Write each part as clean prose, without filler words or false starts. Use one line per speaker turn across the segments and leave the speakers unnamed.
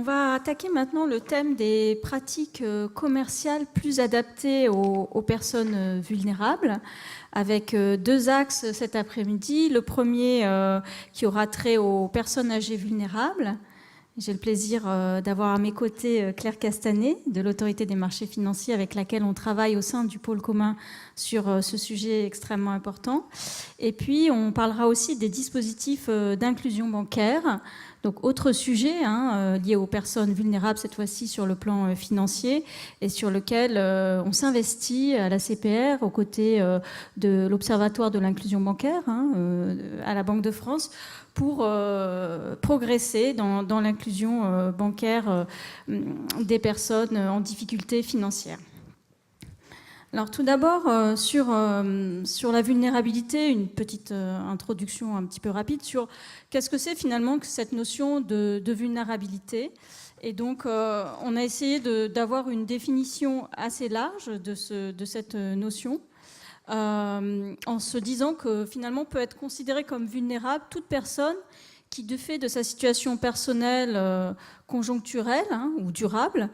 va attaquer maintenant le thème des pratiques commerciales plus adaptées aux personnes vulnérables, avec deux axes cet après-midi. Le premier qui aura trait aux personnes âgées vulnérables. J'ai le plaisir d'avoir à mes côtés Claire Castanet, de l'Autorité des marchés financiers, avec laquelle on travaille au sein du pôle commun sur ce sujet extrêmement important. Et puis, on parlera aussi des dispositifs d'inclusion bancaire. Donc, autre sujet lié aux personnes vulnérables, cette fois-ci sur le plan financier, et sur lequel on s'investit à la CPR, aux côtés de l'Observatoire de l'inclusion bancaire, à la Banque de France, pour progresser dans l'inclusion bancaire des personnes en difficulté financière. Alors tout d'abord, sur la vulnérabilité, une petite introduction un petit peu rapide sur qu'est-ce que c'est finalement que cette notion de vulnérabilité. Et donc, on a essayé d'avoir une définition assez large de cette notion, en se disant que finalement peut être considérée comme vulnérable toute personne qui, de fait de sa situation personnelle conjoncturelle ou durable,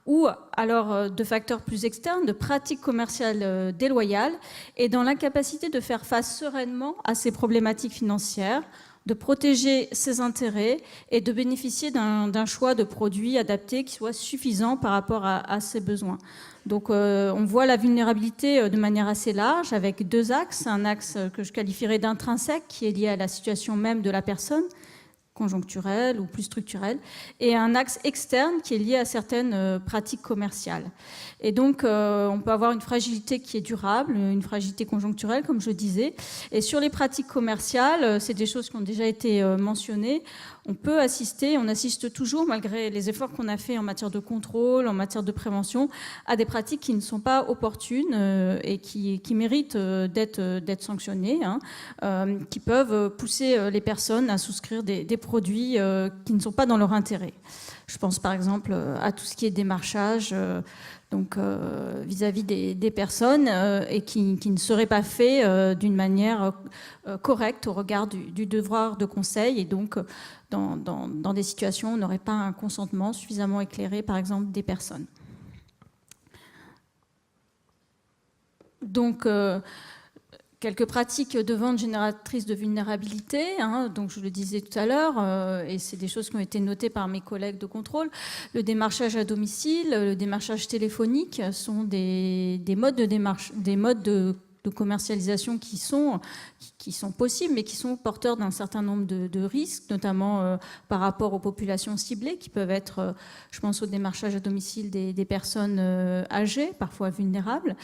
ou alors de facteurs plus externes, de pratiques commerciales déloyales, est dans l'incapacité de faire face sereinement à ses problématiques financières, de protéger ses intérêts et de bénéficier d'un choix de produits adaptés qui soit suffisant par rapport à ses besoins. Donc on voit la vulnérabilité de manière assez large avec deux axes. Un axe que je qualifierais d'intrinsèque qui est lié à la situation même de la personne, conjoncturelle ou plus structurelle, et un axe externe qui est lié à certaines pratiques commerciales. Et donc, on peut avoir une fragilité qui est durable, une fragilité conjoncturelle, comme je disais. Et sur les pratiques commerciales, c'est des choses qui ont déjà été mentionnées. On peut assister, on assiste toujours, malgré les efforts qu'on a faits en matière de contrôle, en matière de prévention, à des pratiques qui ne sont pas opportunes et qui méritent d'être sanctionnées, qui peuvent pousser les personnes à souscrire des produits qui ne sont pas dans leur intérêt. Je pense par exemple à tout ce qui est démarchage donc vis-à-vis des personnes et qui ne serait pas fait d'une manière correcte au regard du devoir de conseil, et donc dans des situations où on n'aurait pas un consentement suffisamment éclairé, par exemple, des personnes. Donc, quelques pratiques de vente génératrices de vulnérabilité, donc je le disais tout à l'heure, et c'est des choses qui ont été notées par mes collègues de contrôle. Le démarchage à domicile, le démarchage téléphonique sont des modes de démarche, des modes de commercialisation qui sont possibles, mais qui sont porteurs d'un certain nombre de risques, notamment par rapport aux populations ciblées, qui peuvent être, je pense au démarchage à domicile des personnes âgées, parfois vulnérables,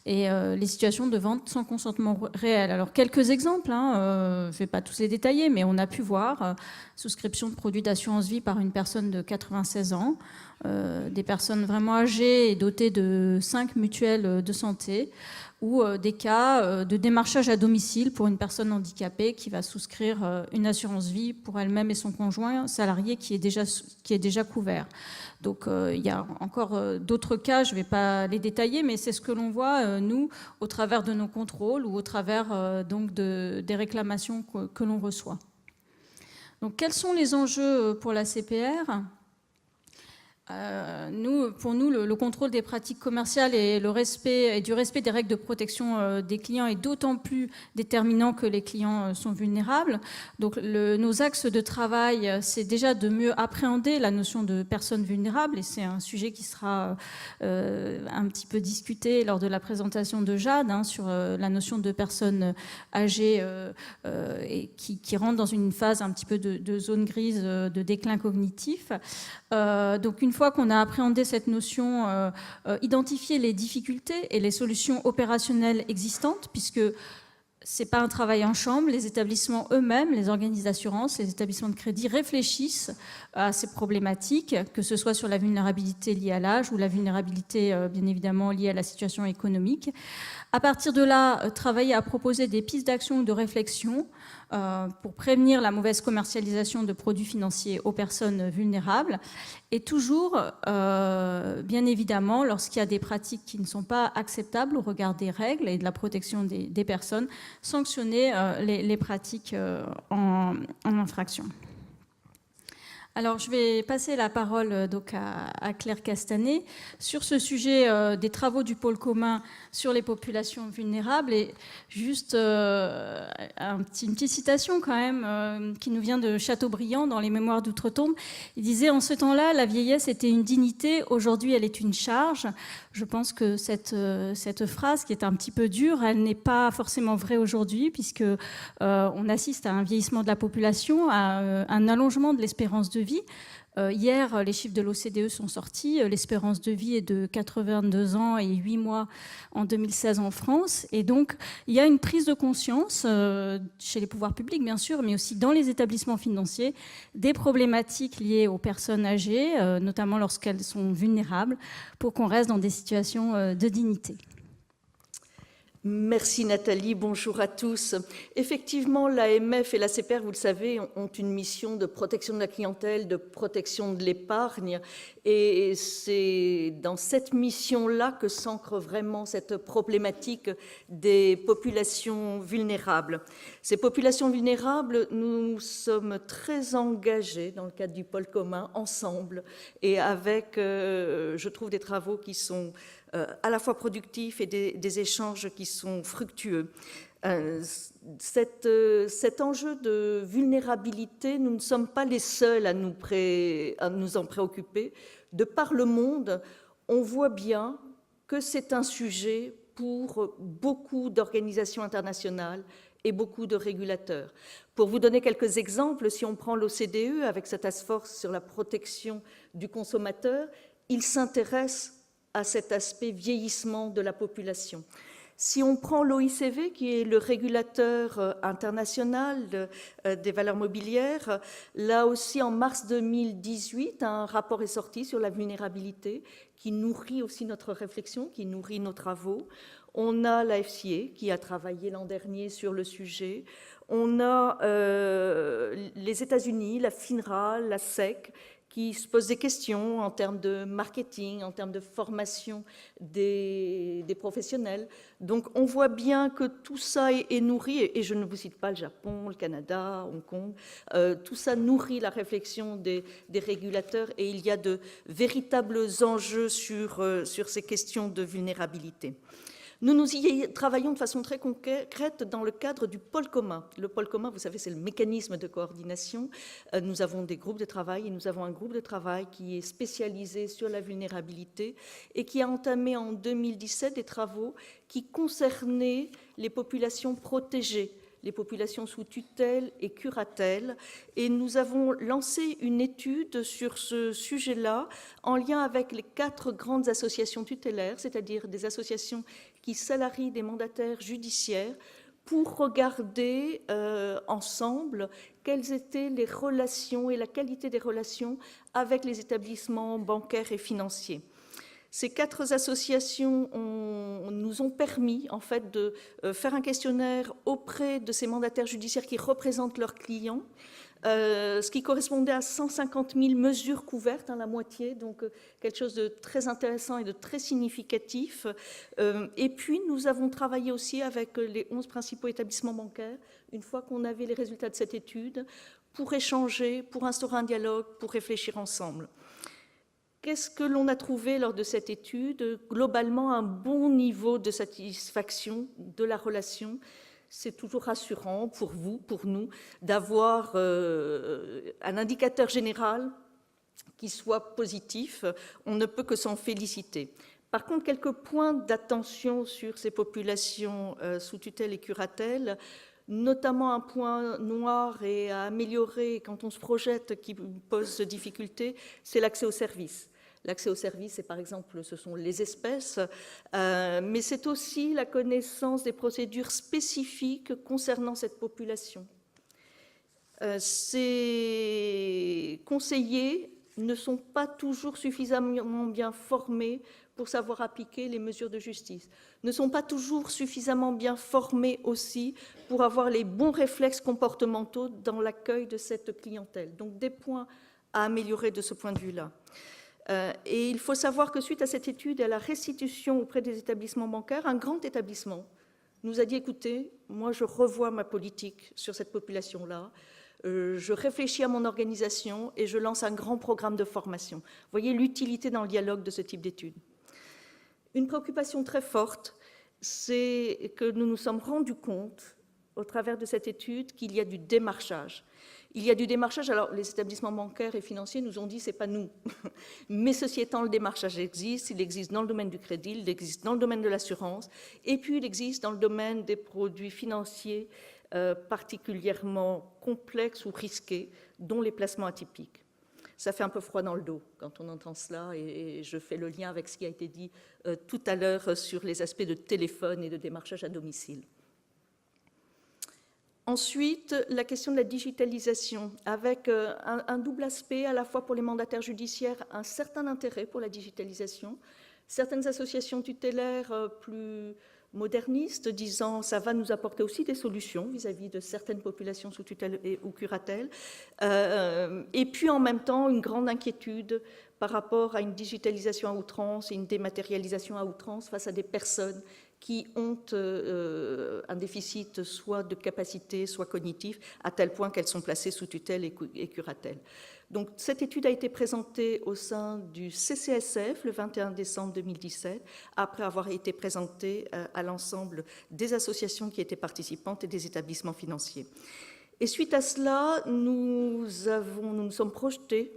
et les situations de vente sans consentement réel. Alors, quelques exemples, je ne vais pas tous les détailler, mais on a pu voir souscription de produits d'assurance vie par une personne de 96 ans, des personnes vraiment âgées et dotées de 5 mutuelles de santé, ou des cas de démarchage à domicile pour une personne handicapée qui va souscrire une assurance vie pour elle-même et son conjoint salarié qui est déjà couvert. Donc il y a encore d'autres cas, je ne vais pas les détailler, mais c'est ce que l'on voit, nous, au travers de nos contrôles ou au travers donc des réclamations que l'on reçoit. Donc quels sont les enjeux pour la CPR ? Pour nous, le contrôle des pratiques commerciales et du respect des règles de protection des clients est d'autant plus déterminant que les clients sont vulnérables. Donc, nos axes de travail, c'est déjà de mieux appréhender la notion de personnes vulnérables, et c'est un sujet qui sera un petit peu discuté lors de la présentation de Jade sur la notion de personnes âgées et qui rentrent dans une phase un petit peu de zone grise de déclin cognitif. Donc, une fois qu'on a appréhendé cette notion, identifier les difficultés et les solutions opérationnelles existantes, puisque ce n'est pas un travail en chambre, les établissements eux-mêmes, les organismes d'assurance, les établissements de crédit réfléchissent à ces problématiques, que ce soit sur la vulnérabilité liée à l'âge ou la vulnérabilité, bien évidemment, liée à la situation économique. À partir de là, travailler à proposer des pistes d'action ou de réflexion pour prévenir la mauvaise commercialisation de produits financiers aux personnes vulnérables, et toujours, bien évidemment, lorsqu'il y a des pratiques qui ne sont pas acceptables au regard des règles et de la protection des personnes, sanctionner les pratiques en infraction. Alors, je vais passer la parole donc à Claire Castanet sur ce sujet des travaux du pôle commun sur les populations vulnérables. Et juste une petite citation quand même qui nous vient de Chateaubriand dans les Mémoires d'Outre-Tombe. Il disait « En ce temps-là, la vieillesse était une dignité, aujourd'hui elle est une charge ». Je pense que cette phrase, qui est un petit peu dure, elle n'est pas forcément vraie aujourd'hui, puisque on assiste à un vieillissement de la population, à un allongement de l'espérance de vie. Hier, les chiffres de l'OCDE sont sortis. L'espérance de vie est de 82 ans et 8 mois en 2016 en France. Et donc, il y a une prise de conscience chez les pouvoirs publics, bien sûr, mais aussi dans les établissements financiers, des problématiques liées aux personnes âgées, notamment lorsqu'elles sont vulnérables, pour qu'on reste dans des situations de dignité.
Merci Nathalie, bonjour à tous. Effectivement, l'AMF et la CPR, vous le savez, ont une mission de protection de la clientèle, de protection de l'épargne. Et c'est dans cette mission-là que s'ancre vraiment cette problématique des populations vulnérables. Ces populations vulnérables, nous sommes très engagés dans le cadre du pôle commun, ensemble, et avec, je trouve, des travaux qui sont à la fois productifs et des échanges qui sont fructueux. Cet enjeu de vulnérabilité, nous ne sommes pas les seuls à nous en préoccuper. De par le monde, on voit bien que c'est un sujet pour beaucoup d'organisations internationales et beaucoup de régulateurs. Pour vous donner quelques exemples, si on prend l'OCDE avec sa task force sur la protection du consommateur, il s'intéresse à cet aspect vieillissement de la population. Si on prend l'OICV, qui est le régulateur international des valeurs mobilières, là aussi en mars 2018, un rapport est sorti sur la vulnérabilité qui nourrit aussi notre réflexion, qui nourrit nos travaux. On a la FCA qui a travaillé l'an dernier sur le sujet. On a les États-Unis, la FINRA, la SEC, qui se posent des questions en termes de marketing, en termes de formation des professionnels. Donc on voit bien que tout ça est nourri, et je ne vous cite pas le Japon, le Canada, Hong Kong, tout ça nourrit la réflexion des régulateurs, et il y a de véritables enjeux sur ces questions de vulnérabilité. Nous y travaillons de façon très concrète dans le cadre du pôle commun. Le pôle commun, vous savez, c'est le mécanisme de coordination. Nous avons des groupes de travail et nous avons un groupe de travail qui est spécialisé sur la vulnérabilité et qui a entamé en 2017 des travaux qui concernaient les populations protégées, les populations sous tutelle et curatelle. Et nous avons lancé une étude sur ce sujet-là en lien avec les 4 grandes associations tutélaires, c'est-à-dire des associations qui salarient des mandataires judiciaires, pour regarder ensemble quelles étaient les relations et la qualité des relations avec les établissements bancaires et financiers. Ces 4 associations nous ont permis en fait de faire un questionnaire auprès de ces mandataires judiciaires qui représentent leurs clients, ce qui correspondait à 150 000 mesures couvertes, la moitié, donc quelque chose de très intéressant et de très significatif. Et puis nous avons travaillé aussi avec les 11 principaux établissements bancaires, une fois qu'on avait les résultats de cette étude, pour échanger, pour instaurer un dialogue, pour réfléchir ensemble. Qu'est-ce que l'on a trouvé lors de cette étude? Globalement, un bon niveau de satisfaction de la relation. C'est toujours rassurant pour vous, pour nous, d'avoir un indicateur général qui soit positif. On ne peut que s'en féliciter. Par contre, quelques points d'attention sur ces populations sous tutelle et curatelle, notamment un point noir et à améliorer quand on se projette qui pose difficulté, c'est l'accès aux services. L'accès aux services, par exemple, ce sont les espèces, mais c'est aussi la connaissance des procédures spécifiques concernant cette population. Ces conseillers ne sont pas toujours suffisamment bien formés pour savoir appliquer les mesures de justice, ne sont pas toujours suffisamment bien formés aussi pour avoir les bons réflexes comportementaux dans l'accueil de cette clientèle. Donc des points à améliorer de ce point de vue-là. Et il faut savoir que suite à cette étude et à la restitution auprès des établissements bancaires, un grand établissement nous a dit, écoutez, moi je revois ma politique sur cette population-là, Je réfléchis à mon organisation et je lance un grand programme de formation. Vous voyez l'utilité dans le dialogue de ce type d'études. Une préoccupation très forte, c'est que nous nous sommes rendus compte, au travers de cette étude, qu'il y a du démarchage. Il y a du démarchage, alors les établissements bancaires et financiers nous ont dit c'est pas nous, mais ceci étant, le démarchage existe, il existe dans le domaine du crédit, il existe dans le domaine de l'assurance, et puis il existe dans le domaine des produits financiers particulièrement complexes ou risqués, dont les placements atypiques. Ça fait un peu froid dans le dos quand on entend cela, et je fais le lien avec ce qui a été dit tout à l'heure sur les aspects de téléphone et de démarchage à domicile. Ensuite, la question de la digitalisation, avec un double aspect, à la fois pour les mandataires judiciaires, un certain intérêt pour la digitalisation, certaines associations tutélaires plus modernistes disant ça va nous apporter aussi des solutions vis-à-vis de certaines populations sous tutelle ou curatelle, et puis en même temps une grande inquiétude par rapport à une digitalisation à outrance et une dématérialisation à outrance face à des personnes qui ont un déficit soit de capacité, soit cognitif, à tel point qu'elles sont placées sous tutelle et curatelle. Donc, cette étude a été présentée au sein du CCSF le 21 décembre 2017, après avoir été présentée à l'ensemble des associations qui étaient participantes et des établissements financiers. Et suite à cela, nous nous sommes projetés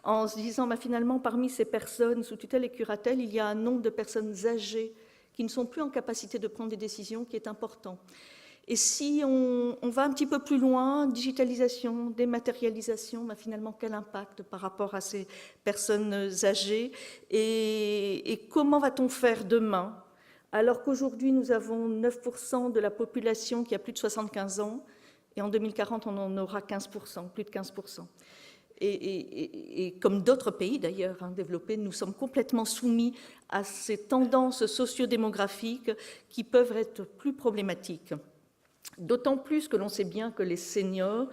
en se disant, finalement, parmi ces personnes sous tutelle et curatelle, il y a un nombre de personnes âgées qui ne sont plus en capacité de prendre des décisions qui est important. Et si on va un petit peu plus loin, digitalisation, dématérialisation, finalement, quel impact par rapport à ces personnes âgées et comment va-t-on faire demain, alors qu'aujourd'hui, nous avons 9% de la population qui a plus de 75 ans, et en 2040, on en aura 15%, plus de 15%. Et comme d'autres pays d'ailleurs développés, nous sommes complètement soumis à ces tendances sociodémographiques qui peuvent être plus problématiques. D'autant plus que l'on sait bien que les seniors,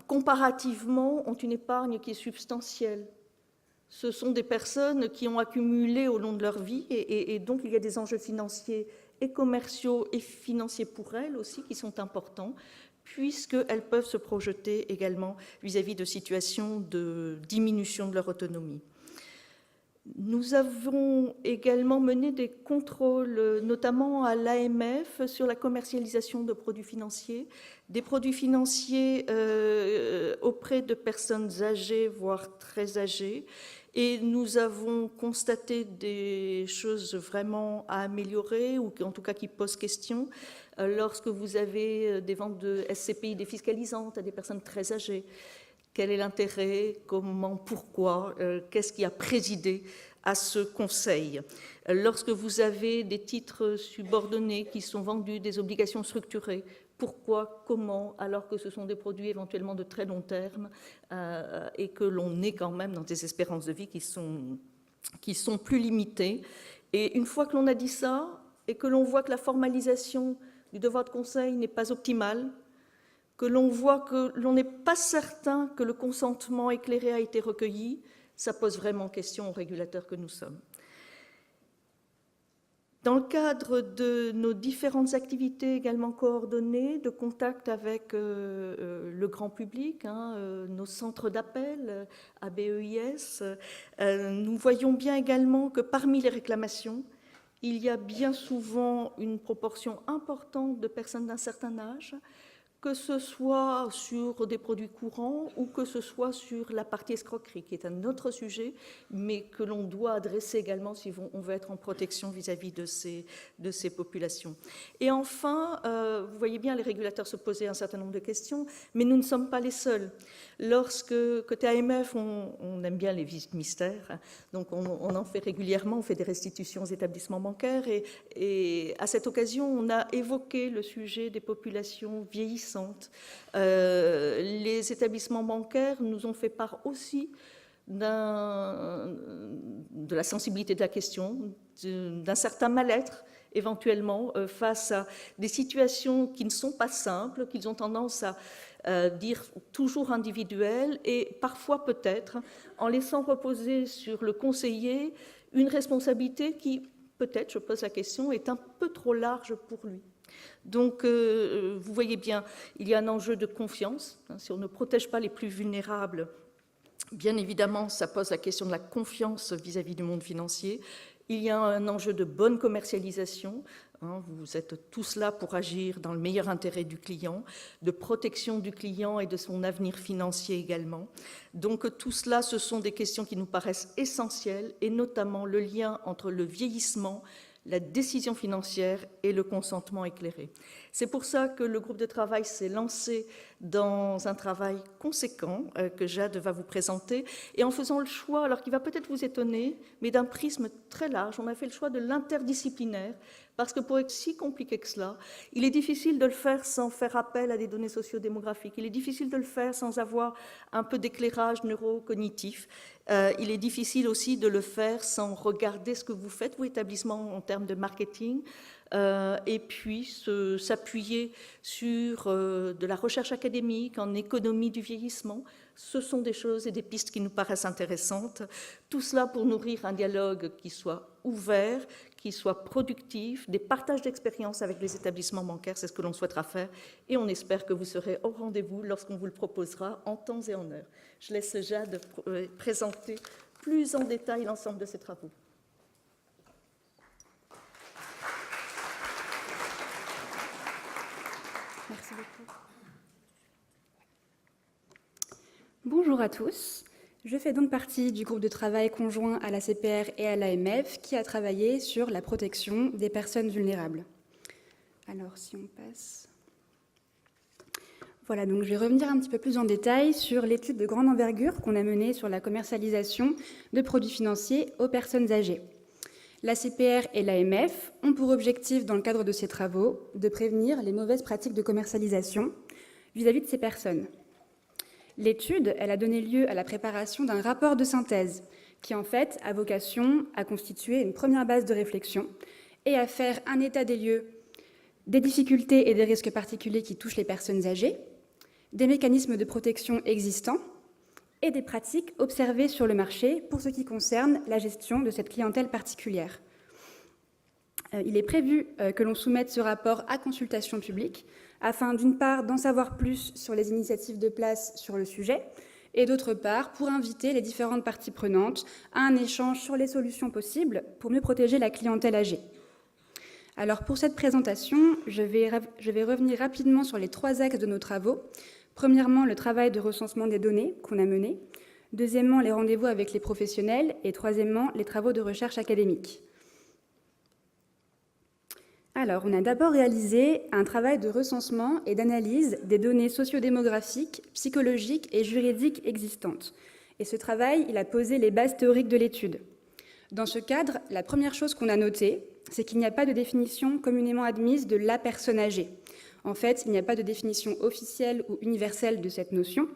comparativement, ont une épargne qui est substantielle. Ce sont des personnes qui ont accumulé au long de leur vie et donc il y a des enjeux financiers et commerciaux et financiers pour elles aussi qui sont importants, puisqu'elles peuvent se projeter également vis-à-vis de situations de diminution de leur autonomie. Nous avons également mené des contrôles, notamment à l'AMF, sur la commercialisation de produits financiers, des produits financiers auprès de personnes âgées, voire très âgées, et nous avons constaté des choses vraiment à améliorer, ou en tout cas qui posent question, lorsque vous avez des ventes de SCPI défiscalisantes à des personnes très âgées. Quel est l'intérêt? Comment? Pourquoi? Qu'est-ce qui a présidé à ce conseil? Lorsque vous avez des titres subordonnés qui sont vendus, des obligations structurées, pourquoi? Comment? Alors que ce sont des produits éventuellement de très long terme et que l'on est quand même dans des espérances de vie qui sont plus limitées. Et une fois que l'on a dit ça et que l'on voit que la formalisation du devoir de conseil n'est pas optimale, que l'on voit que l'on n'est pas certain que le consentement éclairé a été recueilli, ça pose vraiment question aux régulateurs que nous sommes. Dans le cadre de nos différentes activités également coordonnées, de contact avec le grand public, nos centres d'appel, ABEIS, nous voyons bien également que parmi les réclamations, il y a bien souvent une proportion importante de personnes d'un certain âge, que ce soit sur des produits courants ou que ce soit sur la partie escroquerie, qui est un autre sujet, mais que l'on doit adresser également si on veut être en protection vis-à-vis de ces populations. Et enfin, vous voyez bien, les régulateurs se posaient un certain nombre de questions, mais nous ne sommes pas les seuls. Lorsque, côté AMF, on aime bien les visites mystères, donc on en fait régulièrement, on fait des restitutions aux établissements bancaires, et à cette occasion, on a évoqué le sujet des populations vieillissantes. Les établissements bancaires nous ont fait part aussi de la sensibilité de la question, d'un certain mal-être éventuellement face à des situations qui ne sont pas simples, qu'ils ont tendance à dire toujours individuelles et parfois peut-être en laissant reposer sur le conseiller une responsabilité qui, peut-être, je pose la question, est un peu trop large pour lui. Donc, vous voyez bien, il y a un enjeu de confiance. Si on ne protège pas les plus vulnérables, bien évidemment, ça pose la question de la confiance vis-à-vis du monde financier. Il y a un enjeu de bonne commercialisation. Vous êtes tous là pour agir dans le meilleur intérêt du client, de protection du client et de son avenir financier également. Donc tout cela, ce sont des questions qui nous paraissent essentielles, et notamment le lien entre le vieillissement, la décision financière et le consentement éclairé. C'est pour ça que le groupe de travail s'est lancé dans un travail conséquent que Jade va vous présenter, et en faisant le choix, alors qui va peut-être vous étonner, mais d'un prisme très large, on a fait le choix de l'interdisciplinaire, parce que pour être si compliqué que cela, il est difficile de le faire sans faire appel à des données sociodémographiques, il est difficile de le faire sans avoir un peu d'éclairage neurocognitif, il est difficile aussi de le faire sans regarder ce que vous faites, vous, établissement, en termes de marketing, et puis s'appuyer sur de la recherche académique en économie du vieillissement. Ce sont des choses et des pistes qui nous paraissent intéressantes. Tout cela pour nourrir un dialogue qui soit ouvert, qui soit productif, des partages d'expériences avec les établissements bancaires, c'est ce que l'on souhaitera faire, et on espère que vous serez au rendez-vous lorsqu'on vous le proposera en temps et en heure. Je laisse Jade présenter plus en détail l'ensemble de ces travaux.
Merci beaucoup. Bonjour à tous. Je fais donc partie du groupe de travail conjoint à la CPR et à l'AMF qui a travaillé sur la protection des personnes vulnérables. Alors, si on passe... Voilà, donc je vais revenir un petit peu plus en détail sur l'étude de grande envergure qu'on a menée sur la commercialisation de produits financiers aux personnes âgées. La CPR et l'AMF ont pour objectif, dans le cadre de ces travaux, de prévenir les mauvaises pratiques de commercialisation vis-à-vis de ces personnes. L'étude, elle a donné lieu à la préparation d'un rapport de synthèse qui, en fait, a vocation à constituer une première base de réflexion et à faire un état des lieux des difficultés et des risques particuliers qui touchent les personnes âgées, des mécanismes de protection existants et des pratiques observées sur le marché pour ce qui concerne la gestion de cette clientèle particulière. Il est prévu que l'on soumette ce rapport à consultation publique afin, d'une part, d'en savoir plus sur les initiatives de place sur le sujet et, d'autre part, pour inviter les différentes parties prenantes à un échange sur les solutions possibles pour mieux protéger la clientèle âgée. Alors, pour cette présentation, je vais revenir rapidement sur les 3 axes de nos travaux. Premièrement, le travail de recensement des données qu'on a mené. Deuxièmement, les rendez-vous avec les professionnels. Et troisièmement, les travaux de recherche académique. Alors, on a d'abord réalisé un travail de recensement et d'analyse des données sociodémographiques, psychologiques et juridiques existantes. Et ce travail, il a posé les bases théoriques de l'étude. Dans ce cadre, la première chose qu'on a notée, c'est qu'il n'y a pas de définition communément admise de la personne âgée. En fait, il n'y a pas de définition officielle ou universelle de cette notion.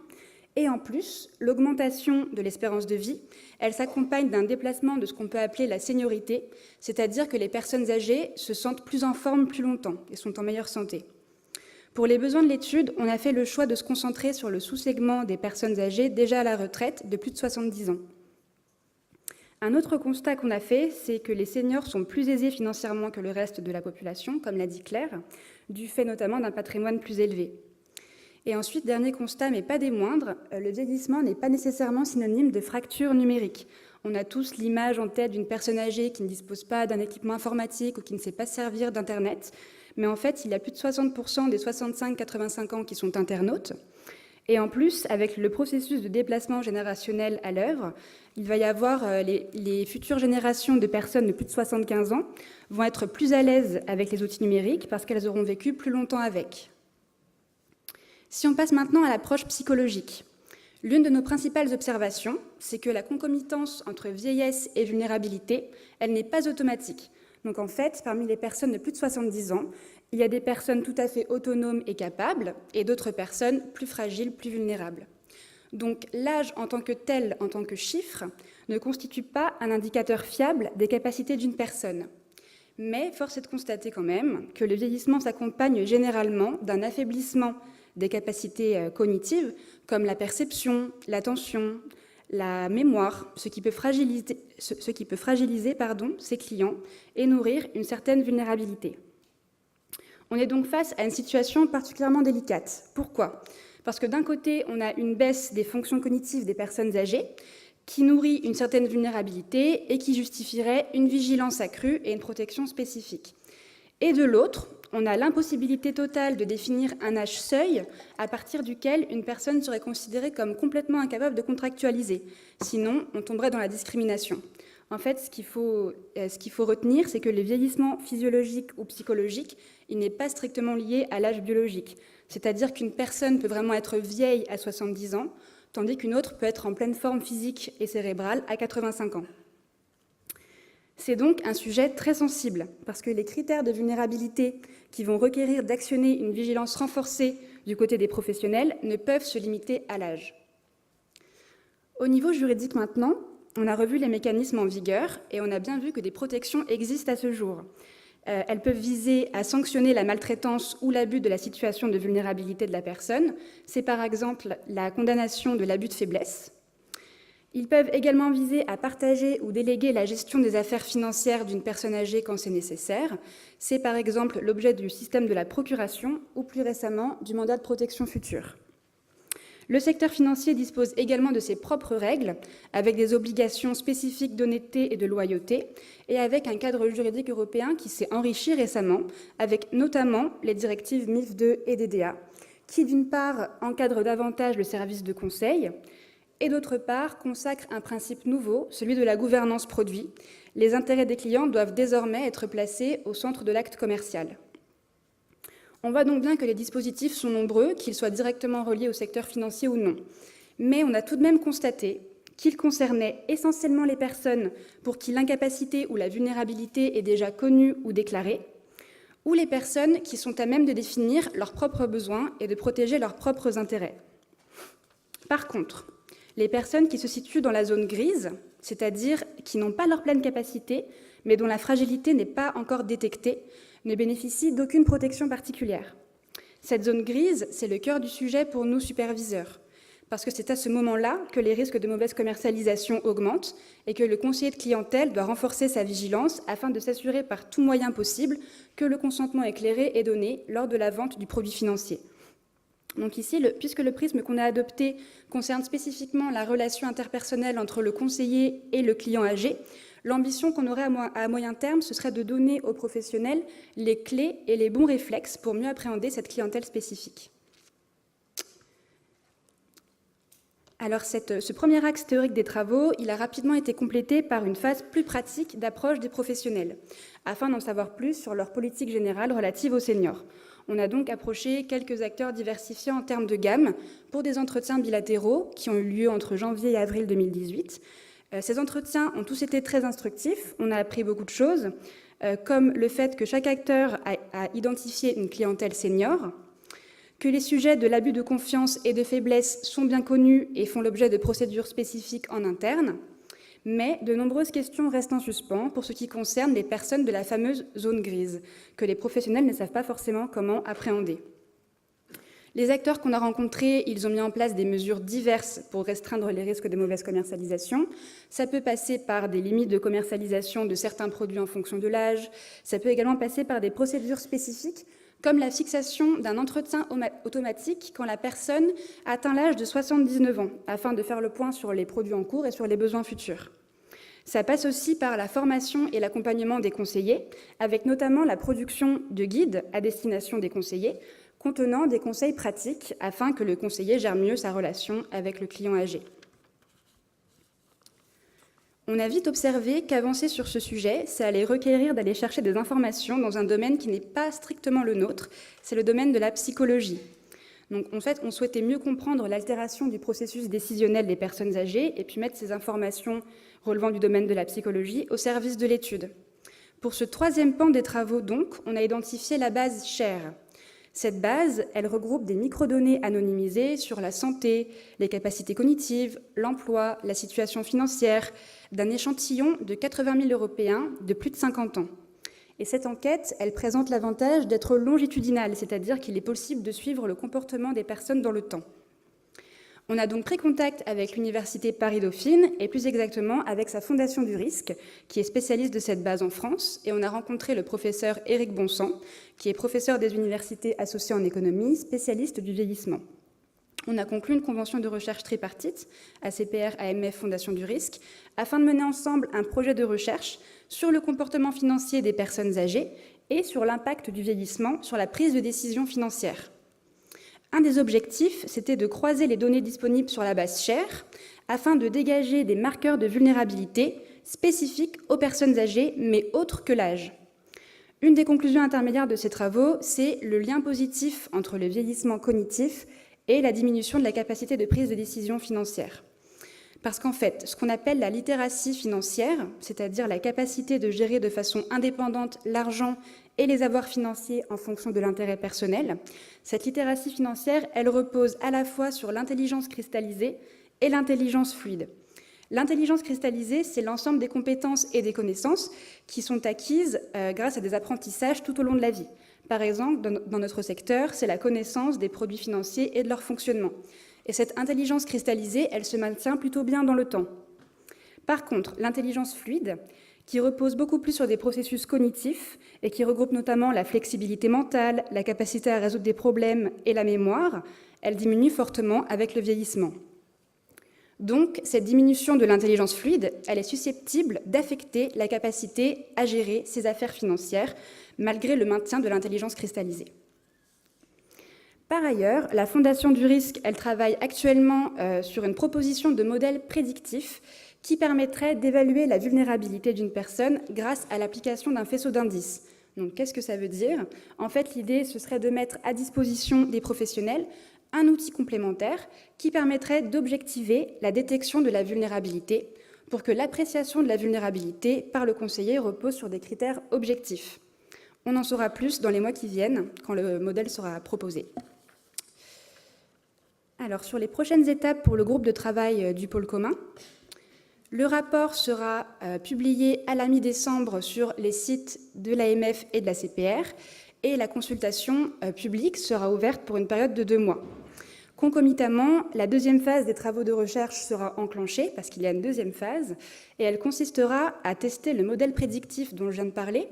Et en plus, l'augmentation de l'espérance de vie, elle s'accompagne d'un déplacement de ce qu'on peut appeler la séniorité, c'est-à-dire que les personnes âgées se sentent plus en forme plus longtemps et sont en meilleure santé. Pour les besoins de l'étude, on a fait le choix de se concentrer sur le sous-segment des personnes âgées déjà à la retraite de plus de 70 ans. Un autre constat qu'on a fait, c'est que les seniors sont plus aisés financièrement que le reste de la population, comme l'a dit Claire, du fait notamment d'un patrimoine plus élevé. Et ensuite, dernier constat, mais pas des moindres, le vieillissement n'est pas nécessairement synonyme de fracture numérique. On a tous l'image en tête d'une personne âgée qui ne dispose pas d'un équipement informatique ou qui ne sait pas servir d'Internet. Mais en fait, il y a plus de 60% des 65-85 ans qui sont internautes. Et en plus, avec le processus de déplacement générationnel à l'œuvre, il va y avoir les futures générations de personnes de plus de 75 ans vont être plus à l'aise avec les outils numériques parce qu'elles auront vécu plus longtemps avec. Si on passe maintenant à l'approche psychologique, l'une de nos principales observations, c'est que la concomitance entre vieillesse et vulnérabilité, elle n'est pas automatique. Donc en fait, parmi les personnes de plus de 70 ans, il y a des personnes tout à fait autonomes et capables, et d'autres personnes plus fragiles, plus vulnérables. Donc l'âge en tant que tel, en tant que chiffre, ne constitue pas un indicateur fiable des capacités d'une personne. Mais force est de constater quand même que le vieillissement s'accompagne généralement d'un affaiblissement des capacités cognitives, comme la perception, l'attention, la mémoire, ce qui peut fragiliser ses clients et nourrir une certaine vulnérabilité. On est donc face à une situation particulièrement délicate. Pourquoi ? Parce que d'un côté, on a une baisse des fonctions cognitives des personnes âgées qui nourrit une certaine vulnérabilité et qui justifierait une vigilance accrue et une protection spécifique. Et de l'autre, on a l'impossibilité totale de définir un âge seuil à partir duquel une personne serait considérée comme complètement incapable de contractualiser. Sinon, on tomberait dans la discrimination. En fait, ce qu'il faut retenir, c'est que le vieillissement physiologique ou psychologique, il n'est pas strictement lié à l'âge biologique. C'est-à-dire qu'une personne peut vraiment être vieille à 70 ans, tandis qu'une autre peut être en pleine forme physique et cérébrale à 85 ans. C'est donc un sujet très sensible, parce que les critères de vulnérabilité qui vont requérir d'actionner une vigilance renforcée du côté des professionnels ne peuvent se limiter à l'âge. Au niveau juridique maintenant, on a revu les mécanismes en vigueur et on a bien vu que des protections existent à ce jour. Elles peuvent viser à sanctionner la maltraitance ou l'abus de la situation de vulnérabilité de la personne. C'est par exemple la condamnation de l'abus de faiblesse. Ils peuvent également viser à partager ou déléguer la gestion des affaires financières d'une personne âgée quand c'est nécessaire. C'est par exemple l'objet du système de la procuration ou plus récemment du mandat de protection future. Le secteur financier dispose également de ses propres règles, avec des obligations spécifiques d'honnêteté et de loyauté, et avec un cadre juridique européen qui s'est enrichi récemment, avec notamment les directives MIF II et DDA, qui d'une part encadrent davantage le service de conseil, et d'autre part consacrent un principe nouveau, celui de la gouvernance produit. Les intérêts des clients doivent désormais être placés au centre de l'acte commercial. On voit donc bien que les dispositifs sont nombreux, qu'ils soient directement reliés au secteur financier ou non. Mais on a tout de même constaté qu'ils concernaient essentiellement les personnes pour qui l'incapacité ou la vulnérabilité est déjà connue ou déclarée, ou les personnes qui sont à même de définir leurs propres besoins et de protéger leurs propres intérêts. Par contre, les personnes qui se situent dans la zone grise, c'est-à-dire qui n'ont pas leur pleine capacité, mais dont la fragilité n'est pas encore détectée, ne bénéficient d'aucune protection particulière. Cette zone grise, c'est le cœur du sujet pour nous superviseurs, parce que c'est à ce moment-là que les risques de mauvaise commercialisation augmentent et que le conseiller de clientèle doit renforcer sa vigilance afin de s'assurer par tout moyen possible que le consentement éclairé est donné lors de la vente du produit financier. Donc ici, puisque le prisme qu'on a adopté concerne spécifiquement la relation interpersonnelle entre le conseiller et le client âgé, l'ambition qu'on aurait à moyen terme, ce serait de donner aux professionnels les clés et les bons réflexes pour mieux appréhender cette clientèle spécifique. Alors ce premier axe théorique des travaux, il a rapidement été complété par une phase plus pratique d'approche des professionnels, afin d'en savoir plus sur leur politique générale relative aux seniors. On a donc approché quelques acteurs diversifiés en termes de gamme pour des entretiens bilatéraux qui ont eu lieu entre janvier et avril 2018. Ces entretiens ont tous été très instructifs. On a appris beaucoup de choses, comme le fait que chaque acteur a identifié une clientèle senior, que les sujets de l'abus de confiance et de faiblesse sont bien connus et font l'objet de procédures spécifiques en interne, mais de nombreuses questions restent en suspens pour ce qui concerne les personnes de la fameuse zone grise, que les professionnels ne savent pas forcément comment appréhender. Les acteurs qu'on a rencontrés, ils ont mis en place des mesures diverses pour restreindre les risques de mauvaise commercialisation. Ça peut passer par des limites de commercialisation de certains produits en fonction de l'âge. Ça peut également passer par des procédures spécifiques, comme la fixation d'un entretien automatique quand la personne atteint l'âge de 79 ans, afin de faire le point sur les produits en cours et sur les besoins futurs. Ça passe aussi par la formation et l'accompagnement des conseillers, avec notamment la production de guides à destination des conseillers, contenant des conseils pratiques afin que le conseiller gère mieux sa relation avec le client âgé. On a vite observé qu'avancer sur ce sujet, ça allait requérir d'aller chercher des informations dans un domaine qui n'est pas strictement le nôtre, c'est le domaine de la psychologie. Donc en fait, on souhaitait mieux comprendre l'altération du processus décisionnel des personnes âgées et puis mettre ces informations relevant du domaine de la psychologie au service de l'étude. Pour ce troisième pan des travaux, donc, on a identifié la base SHARE. Cette base, elle regroupe des microdonnées anonymisées sur la santé, les capacités cognitives, l'emploi, la situation financière d'un échantillon de 80 000 Européens de plus de 50 ans. Et cette enquête, elle présente l'avantage d'être longitudinale, c'est-à-dire qu'il est possible de suivre le comportement des personnes dans le temps. On a donc pris contact avec l'Université Paris-Dauphine et plus exactement avec sa Fondation du risque, qui est spécialiste de cette base en France, et on a rencontré le professeur Éric Bonsang, qui est professeur des universités associées en économie, spécialiste du vieillissement. On a conclu une convention de recherche tripartite, ACPR, AMF, Fondation du risque, afin de mener ensemble un projet de recherche sur le comportement financier des personnes âgées et sur l'impact du vieillissement sur la prise de décision financière. Un des objectifs, c'était de croiser les données disponibles sur la base SHARE afin de dégager des marqueurs de vulnérabilité spécifiques aux personnes âgées, mais autres que l'âge. Une des conclusions intermédiaires de ces travaux, c'est le lien positif entre le vieillissement cognitif et la diminution de la capacité de prise de décision financière. Parce qu'en fait, ce qu'on appelle la littératie financière, c'est-à-dire la capacité de gérer de façon indépendante l'argent et les avoirs financiers en fonction de l'intérêt personnel, cette littératie financière, elle repose à la fois sur l'intelligence cristallisée et l'intelligence fluide. L'intelligence cristallisée, c'est l'ensemble des compétences et des connaissances qui sont acquises grâce à des apprentissages tout au long de la vie. Par exemple, dans notre secteur, c'est la connaissance des produits financiers et de leur fonctionnement. Et cette intelligence cristallisée, elle se maintient plutôt bien dans le temps. Par contre, l'intelligence fluide, qui repose beaucoup plus sur des processus cognitifs et qui regroupe notamment la flexibilité mentale, la capacité à résoudre des problèmes et la mémoire, elle diminue fortement avec le vieillissement. Donc, cette diminution de l'intelligence fluide, elle est susceptible d'affecter la capacité à gérer ses affaires financières, malgré le maintien de l'intelligence cristallisée. Par ailleurs, la Fondation du risque, elle travaille actuellement sur une proposition de modèle prédictif qui permettrait d'évaluer la vulnérabilité d'une personne grâce à l'application d'un faisceau d'indices. Donc, qu'est-ce que ça veut dire ? En fait, l'idée, ce serait de mettre à disposition des professionnels un outil complémentaire qui permettrait d'objectiver la détection de la vulnérabilité pour que l'appréciation de la vulnérabilité par le conseiller repose sur des critères objectifs. On en saura plus dans les mois qui viennent, quand le modèle sera proposé. Alors, sur les prochaines étapes pour le groupe de travail du pôle commun, le rapport sera publié à la mi-décembre sur les sites de l'AMF et de la CPR, et la consultation publique sera ouverte pour une période de 2 mois. Concomitamment, la deuxième phase des travaux de recherche sera enclenchée, parce qu'il y a une deuxième phase, et elle consistera à tester le modèle prédictif dont je viens de parler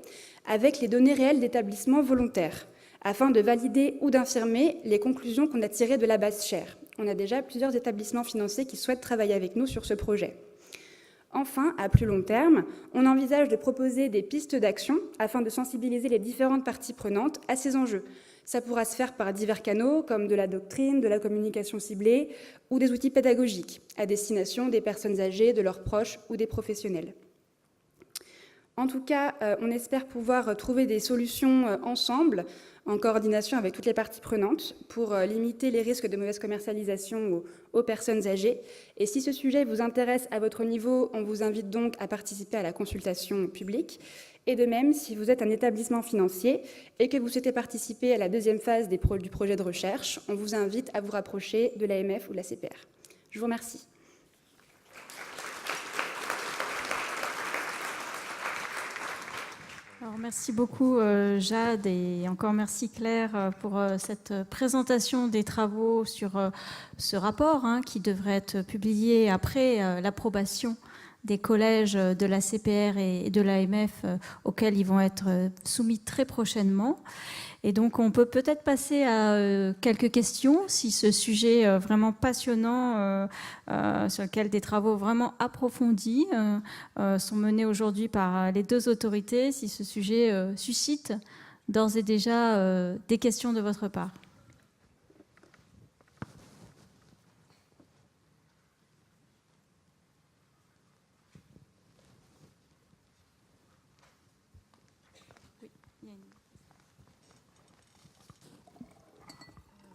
avec les données réelles d'établissements volontaires, afin de valider ou d'infirmer les conclusions qu'on a tirées de la base SHARE. On a déjà plusieurs établissements financiers qui souhaitent travailler avec nous sur ce projet. Enfin, à plus long terme, on envisage de proposer des pistes d'action afin de sensibiliser les différentes parties prenantes à ces enjeux. Ça pourra se faire par divers canaux, comme de la doctrine, de la communication ciblée ou des outils pédagogiques à destination des personnes âgées, de leurs proches ou des professionnels. En tout cas, on espère pouvoir trouver des solutions ensemble, en coordination avec toutes les parties prenantes, pour limiter les risques de mauvaise commercialisation aux personnes âgées. Et si ce sujet vous intéresse à votre niveau, on vous invite donc à participer à la consultation publique. Et de même, si vous êtes un établissement financier et que vous souhaitez participer à la deuxième phase du projet de recherche, on vous invite à vous rapprocher de l'AMF ou de la CPR. Je vous remercie.
Alors, merci beaucoup Jade et encore merci Claire pour cette présentation des travaux sur ce rapport qui devrait être publié après l'approbation des collèges de la CPR et de l'AMF auxquels ils vont être soumis très prochainement. Et donc, on peut peut-être passer à quelques questions, si ce sujet vraiment passionnant, sur lequel des travaux vraiment approfondis sont menés aujourd'hui par les 2 autorités, si ce sujet suscite d'ores et déjà des questions de votre part.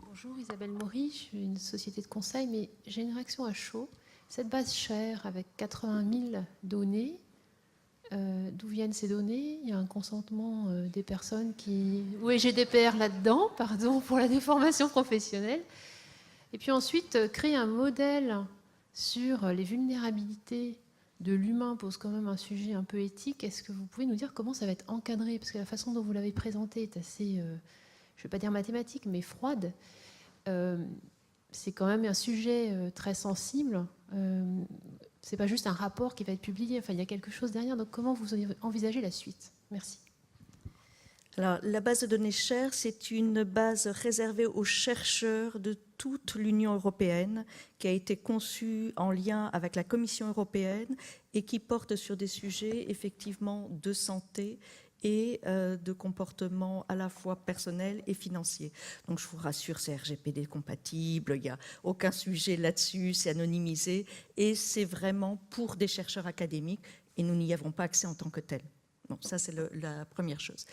Bonjour, Isabelle Maury, je suis une société de conseil, mais j'ai une réaction à chaud. Cette base SHARE avec 80 000 données, d'où viennent ces données? Il y a un consentement des personnes qui... Ou est GDPR là-dedans, pardon, pour la déformation professionnelle. Et puis ensuite, créer un modèle sur les vulnérabilités de l'humain pose quand même un sujet un peu éthique. Est-ce que vous pouvez nous dire comment ça va être encadré? Parce que la façon dont vous l'avez présenté est assez, je ne vais pas dire mathématique, mais froide. c'est quand même un sujet très sensible. C'est pas juste un rapport qui va être publié. Enfin, il y a quelque chose derrière. Donc, comment vous envisagez la suite? Merci.
Alors, la base de données Cher, c'est une base réservée aux chercheurs de toute l'Union européenne qui a été conçue en lien avec la Commission européenne et qui porte sur des sujets effectivement de santé et de comportement à la fois personnel et financier. Donc je vous rassure, c'est RGPD compatible, il n'y a aucun sujet là-dessus, c'est anonymisé et c'est vraiment pour des chercheurs académiques et nous n'y avons pas accès en tant que tels. Bon, ça, c'est la première chose.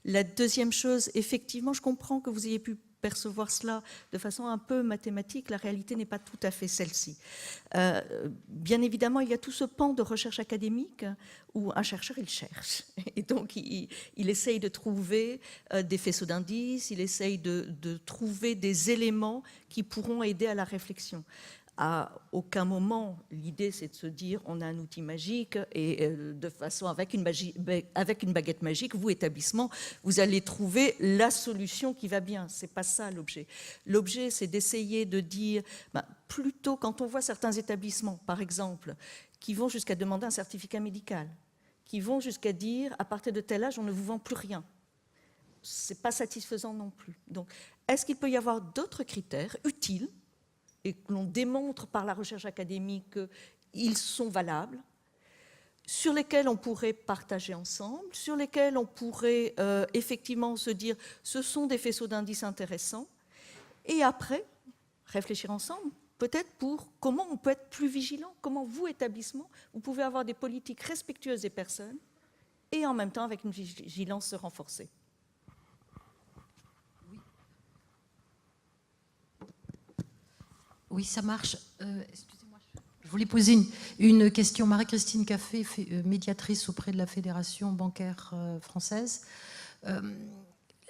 La deuxième chose, effectivement, je comprends que vous ayez pu percevoir cela de façon un peu mathématique. La réalité n'est pas tout à fait celle-ci. Bien évidemment, il y a tout ce pan de recherche académique où un chercheur, il cherche. Et donc, il essaye de trouver des faisceaux d'indices, il essaye de trouver des éléments qui pourront aider à la réflexion. À aucun moment, l'idée, c'est de se dire on a un outil magique et de façon avec une baguette magique, vous, établissement, vous allez trouver la solution qui va bien. C'est pas ça l'objet. L'objet, c'est d'essayer de dire, plutôt quand on voit certains établissements, par exemple, qui vont jusqu'à demander un certificat médical, qui vont jusqu'à dire à partir de tel âge, on ne vous vend plus rien. C'est pas satisfaisant non plus. Donc, est-ce qu'il peut y avoir d'autres critères utiles et que l'on démontre par la recherche académique qu'ils sont valables, sur lesquels on pourrait partager ensemble, sur lesquels on pourrait effectivement se dire ce sont des faisceaux d'indices intéressants, et après, réfléchir ensemble, peut-être pour comment on peut être plus vigilant, comment vous, établissement, vous pouvez avoir des politiques respectueuses des personnes, et en même temps avec une vigilance renforcée.
Oui, ça marche. Excusez-moi. Je voulais poser une question. Marie-Christine Caffé, médiatrice auprès de la Fédération bancaire française.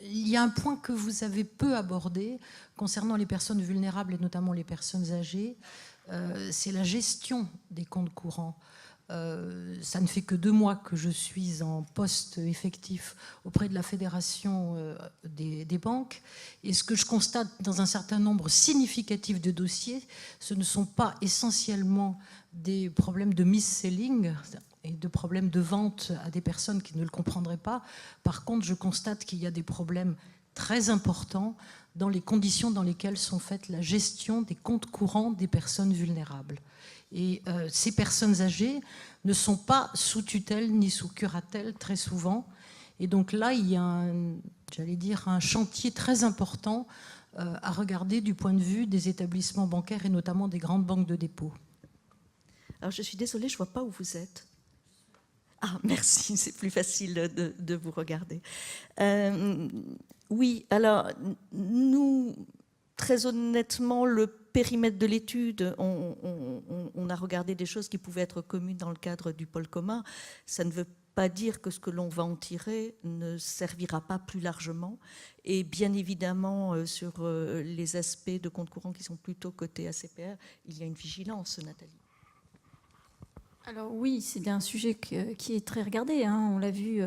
Il y a un point que vous avez peu abordé concernant les personnes vulnérables et notamment les personnes âgées. C'est la gestion des comptes courants. Ça ne fait que 2 mois que je suis en poste effectif auprès de la Fédération des banques. Et ce que je constate dans un certain nombre significatif de dossiers, ce ne sont pas essentiellement des problèmes de mis-selling et de problèmes de vente à des personnes qui ne le comprendraient pas. Par contre, je constate qu'il y a des problèmes très importants dans les conditions dans lesquelles sont faites la gestion des comptes courants des personnes vulnérables. Et ces personnes âgées ne sont pas sous tutelle ni sous curatelle très souvent. Et donc là, il y a un chantier très important à regarder du point de vue des établissements bancaires et notamment des grandes banques de dépôt.
Alors je suis désolée, je ne vois pas où vous êtes. Ah, merci, c'est plus facile de vous regarder. Oui, alors nous, très honnêtement, le périmètre de l'étude, on a regardé des choses qui pouvaient être communes dans le cadre du pôle commun. Ça ne veut pas dire que ce que l'on va en tirer ne servira pas plus largement. Et bien évidemment, sur les aspects de compte courant qui sont plutôt côté ACPR, il y a une vigilance, Nathalie.
Alors oui, c'est un sujet qui est très regardé. On l'a vu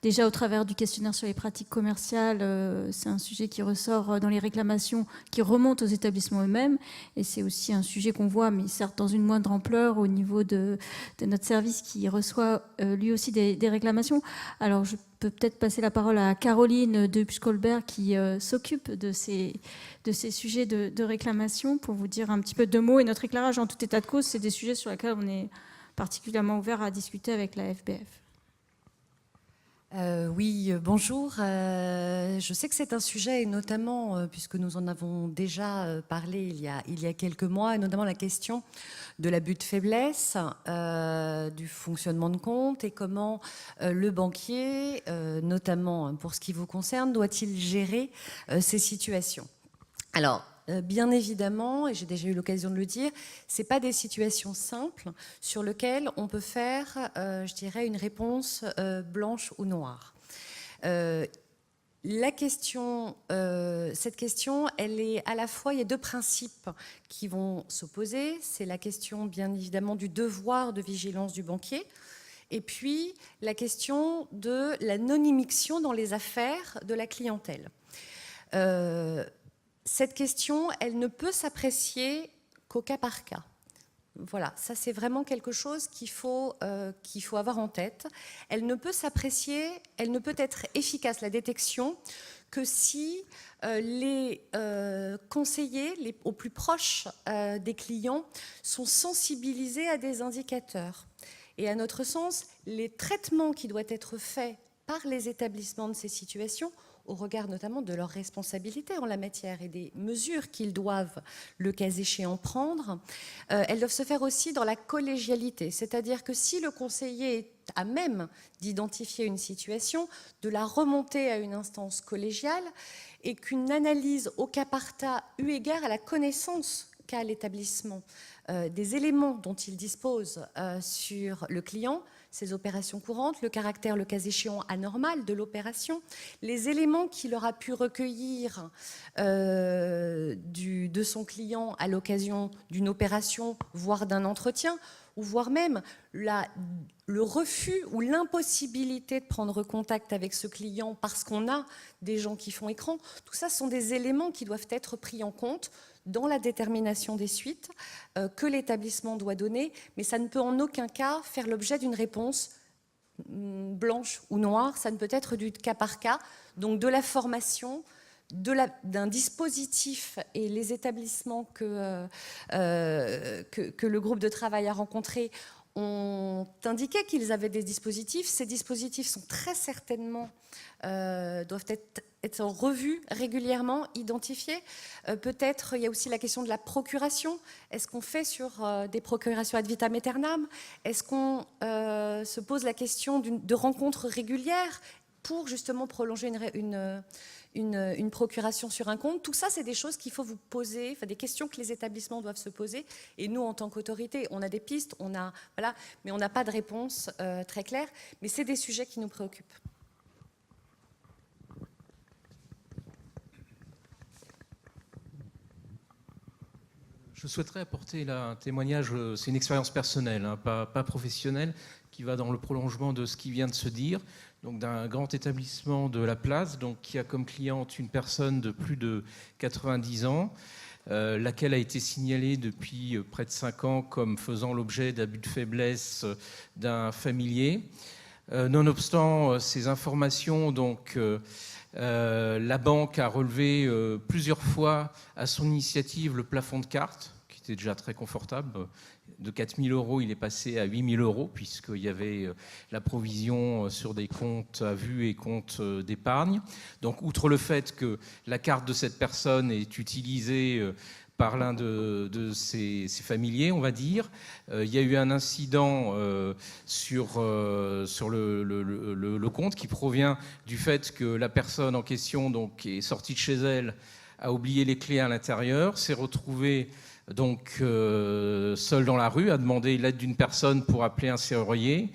déjà au travers du questionnaire sur les pratiques commerciales. C'est un sujet qui ressort dans les réclamations qui remontent aux établissements eux-mêmes. Et c'est aussi un sujet qu'on voit, mais certes dans une moindre ampleur, au niveau de notre service qui reçoit lui aussi des réclamations. Alors je peux peut-être passer la parole à Caroline Debus-Colbert qui s'occupe de ces sujets de réclamation pour vous dire un petit peu 2 mots. Et notre éclairage en tout état de cause, c'est des sujets sur lesquels on est particulièrement ouvert à discuter avec la FBF.
Oui, bonjour. Je sais que c'est un sujet, et notamment, puisque nous en avons déjà parlé il y a quelques mois, et notamment la question de l'abus de faiblesse, du fonctionnement de compte, et comment le banquier, notamment pour ce qui vous concerne, doit-il gérer ces situations. Alors, bien évidemment, et j'ai déjà eu l'occasion de le dire, ce n'est pas des situations simples sur lesquelles on peut faire, je dirais, une réponse blanche ou noire. Cette question, elle est à la fois, il y a 2 principes qui vont s'opposer. C'est la question, bien évidemment, du devoir de vigilance du banquier, et puis la question de la non-immixtion dans les affaires de la clientèle. cette question, elle ne peut s'apprécier qu'au cas par cas. Voilà, ça c'est vraiment quelque chose qu'il faut avoir en tête. Elle ne peut s'apprécier, elle ne peut être efficace, la détection, que si les conseillers au plus proche des clients sont sensibilisés à des indicateurs. Et à notre sens, les traitements qui doivent être faits par les établissements de ces situations, au regard notamment de leurs responsabilités en la matière et des mesures qu'ils doivent, le cas échéant, prendre, elles doivent se faire aussi dans la collégialité. C'est-à-dire que si le conseiller est à même d'identifier une situation, de la remonter à une instance collégiale et qu'une analyse au cas par cas, eu égard à la connaissance qu'a l'établissement des éléments dont il dispose sur le client, ses opérations courantes, le caractère, le cas échéant, anormal de l'opération, les éléments qu'il aura pu recueillir de son client à l'occasion d'une opération, voire d'un entretien, ou voire même le refus ou l'impossibilité de prendre contact avec ce client parce qu'on a des gens qui font écran. Tout ça sont des éléments qui doivent être pris en compte dans la détermination des suites que l'établissement doit donner, mais ça ne peut en aucun cas faire l'objet d'une réponse blanche ou noire, ça ne peut être du cas par cas, donc de la formation, d'un dispositif, et les établissements que le groupe de travail a rencontrés ont indiqué qu'ils avaient des dispositifs. Ces dispositifs sont très certainement, doivent être revus régulièrement, identifiés. Peut-être, il y a aussi la question de la procuration. Est-ce qu'on fait sur des procurations ad vitam aeternam? Est-ce qu'on se pose la question de rencontres régulières pour justement prolonger une procuration sur un compte? Tout ça, c'est des choses qu'il faut vous poser, enfin, des questions que les établissements doivent se poser. Et nous, en tant qu'autorité, on a des pistes, voilà, mais on n'a pas de réponse très claire. Mais c'est des sujets qui nous préoccupent.
Je souhaiterais apporter là un témoignage, c'est une expérience personnelle, hein, pas professionnelle, qui va dans le prolongement de ce qui vient de se dire, donc d'un grand établissement de la place, donc qui a comme cliente une personne de plus de 90 ans, laquelle a été signalée depuis près de 5 ans comme faisant l'objet d'abus de faiblesse d'un familier. Nonobstant ces informations, donc, la banque a relevé plusieurs fois à son initiative le plafond de carte, qui était déjà très confortable. De 4 000 €, il est passé à 8 000 €, puisqu'il y avait la provision sur des comptes à vue et comptes d'épargne. Donc, outre le fait que la carte de cette personne est utilisée par l'un de ses familiers, on va dire. Il y a eu un incident sur le compte qui provient du fait que la personne en question, donc, est sortie de chez elle, a oublié les clés à l'intérieur, s'est retrouvée donc seule dans la rue, a demandé l'aide d'une personne pour appeler un serrurier.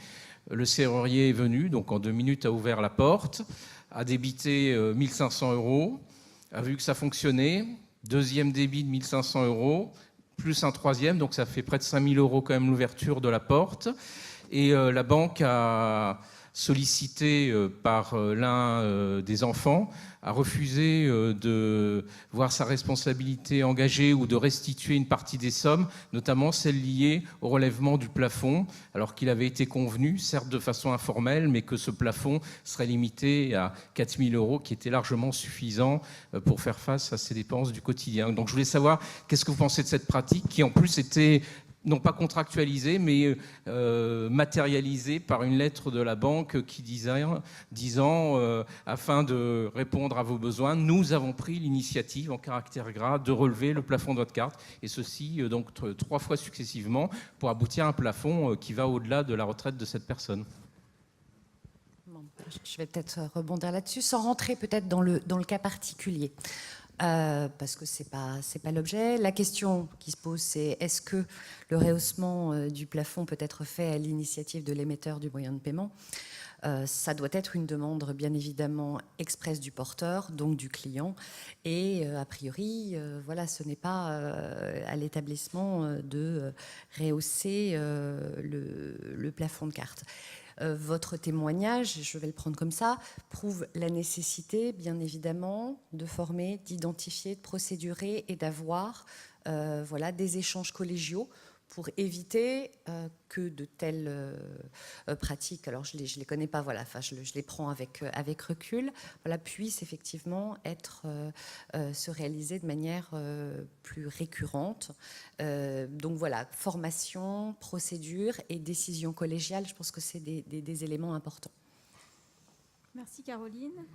Le serrurier est venu, donc en 2 minutes a ouvert la porte, a débité 1 500 €, a vu que ça fonctionnait. Deuxième débit de 1 500 €, plus un troisième, donc ça fait près de 5 000 € quand même l'ouverture de la porte. Et la banque a sollicité par l'un des enfants, a refusé de voir sa responsabilité engagée ou de restituer une partie des sommes, notamment celles liées au relèvement du plafond, alors qu'il avait été convenu, certes de façon informelle, mais que ce plafond serait limité à 4 000 €, qui était largement suffisant pour faire face à ces dépenses du quotidien. Donc je voulais savoir, qu'est-ce que vous pensez de cette pratique qui en plus était non pas contractualisé, mais matérialisé par une lettre de la banque qui disant afin de répondre à vos besoins, nous avons pris l'initiative en caractère gras de relever le plafond de votre carte, et ceci donc 3 fois successivement pour aboutir à un plafond qui va au-delà de la retraite de cette personne.
Bon, je vais peut-être rebondir là-dessus, sans rentrer peut-être dans le cas particulier. Parce que c'est pas l'objet. La question qui se pose, c'est est-ce que le rehaussement du plafond peut être fait à l'initiative de l'émetteur du moyen de paiement? Ça doit être une demande bien évidemment expresse du porteur, donc du client, et a priori, voilà, ce n'est pas à l'établissement de rehausser le plafond de carte. Votre témoignage, je vais le prendre comme ça, prouve la nécessité, bien évidemment, de former, d'identifier, de procédurer et d'avoir voilà, des échanges collégiaux pour éviter que de telles pratiques, alors je les connais pas, voilà, enfin je les prends avec recul, voilà, puissent effectivement se réaliser de manière plus récurrente. Donc voilà, formation, procédure et décision collégiale, je pense que c'est des éléments importants.
Merci Caroline.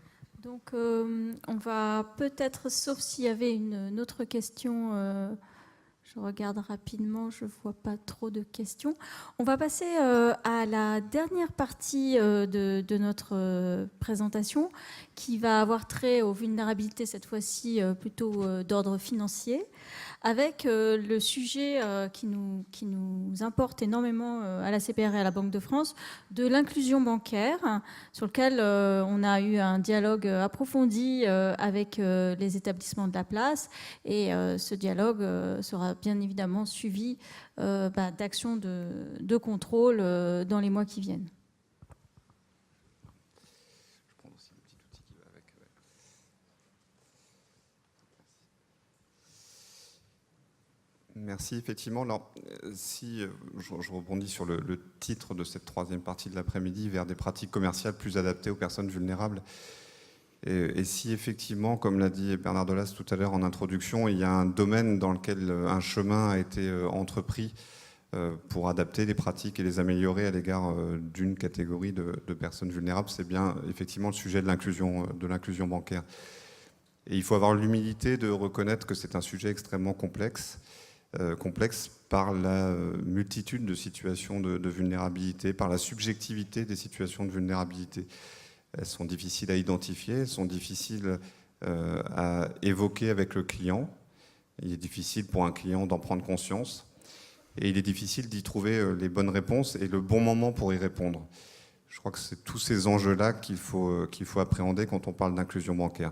Donc on va peut-être, sauf s'il y avait une autre question. Je regarde rapidement, je ne vois pas trop de questions. On va passer à la dernière partie de notre présentation, qui va avoir trait aux vulnérabilités, cette fois-ci plutôt d'ordre financier, avec le sujet qui nous importe énormément à la CPR et à la Banque de France, de l'inclusion bancaire, sur lequel on a eu un dialogue approfondi avec les établissements de la place. Et ce dialogue sera bien évidemment suivi d'actions de contrôle dans les mois qui viennent.
Je prends aussi le petit outil qui va avec. Ouais. Merci, effectivement. Alors, si je rebondis sur le titre de cette troisième partie de l'après-midi, vers des pratiques commerciales plus adaptées aux personnes vulnérables. Et si effectivement, comme l'a dit Bernard Delas tout à l'heure en introduction, il y a un domaine dans lequel un chemin a été entrepris pour adapter les pratiques et les améliorer à l'égard d'une catégorie de personnes vulnérables, c'est bien effectivement le sujet de l'inclusion bancaire. Et il faut avoir l'humilité de reconnaître que c'est un sujet extrêmement complexe par la multitude de situations de vulnérabilité, par la subjectivité des situations de vulnérabilité. Elles sont difficiles à identifier, elles sont difficiles à évoquer avec le client. Il est difficile pour un client d'en prendre conscience et il est difficile d'y trouver les bonnes réponses et le bon moment pour y répondre. Je crois que c'est tous ces enjeux-là qu'il faut appréhender quand on parle d'inclusion bancaire.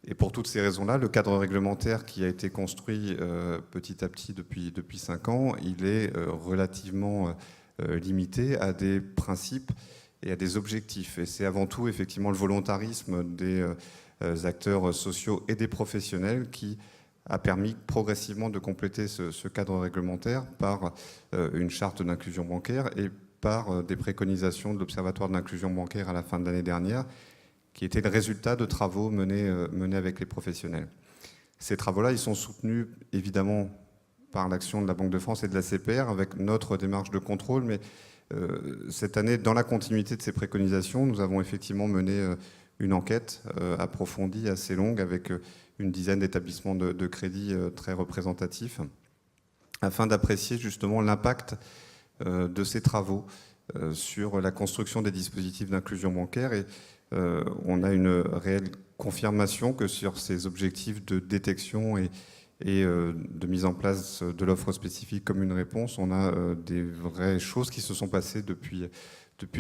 Et pour toutes ces raisons-là, le cadre réglementaire qui a été construit petit à petit depuis 5 ans, il est relativement limité à des principes et à des objectifs. Et c'est avant tout effectivement le volontarisme des acteurs sociaux et des professionnels qui a permis progressivement de compléter ce cadre réglementaire par une charte d'inclusion bancaire et par des préconisations de l'Observatoire de l'inclusion bancaire à la fin de l'année dernière, qui étaient le résultat de travaux menés avec les professionnels. Ces travaux-là, ils sont soutenus évidemment par l'action de la Banque de France et de la CPR avec notre démarche de contrôle, mais cette année, dans la continuité de ces préconisations, nous avons effectivement mené une enquête approfondie, assez longue, avec une dizaine d'établissements de crédit très représentatifs, afin d'apprécier justement l'impact de ces travaux sur la construction des dispositifs d'inclusion bancaire. Et on a une réelle confirmation que sur ces objectifs de détection et de mise en place de l'offre spécifique comme une réponse, on a des vraies choses qui se sont passées depuis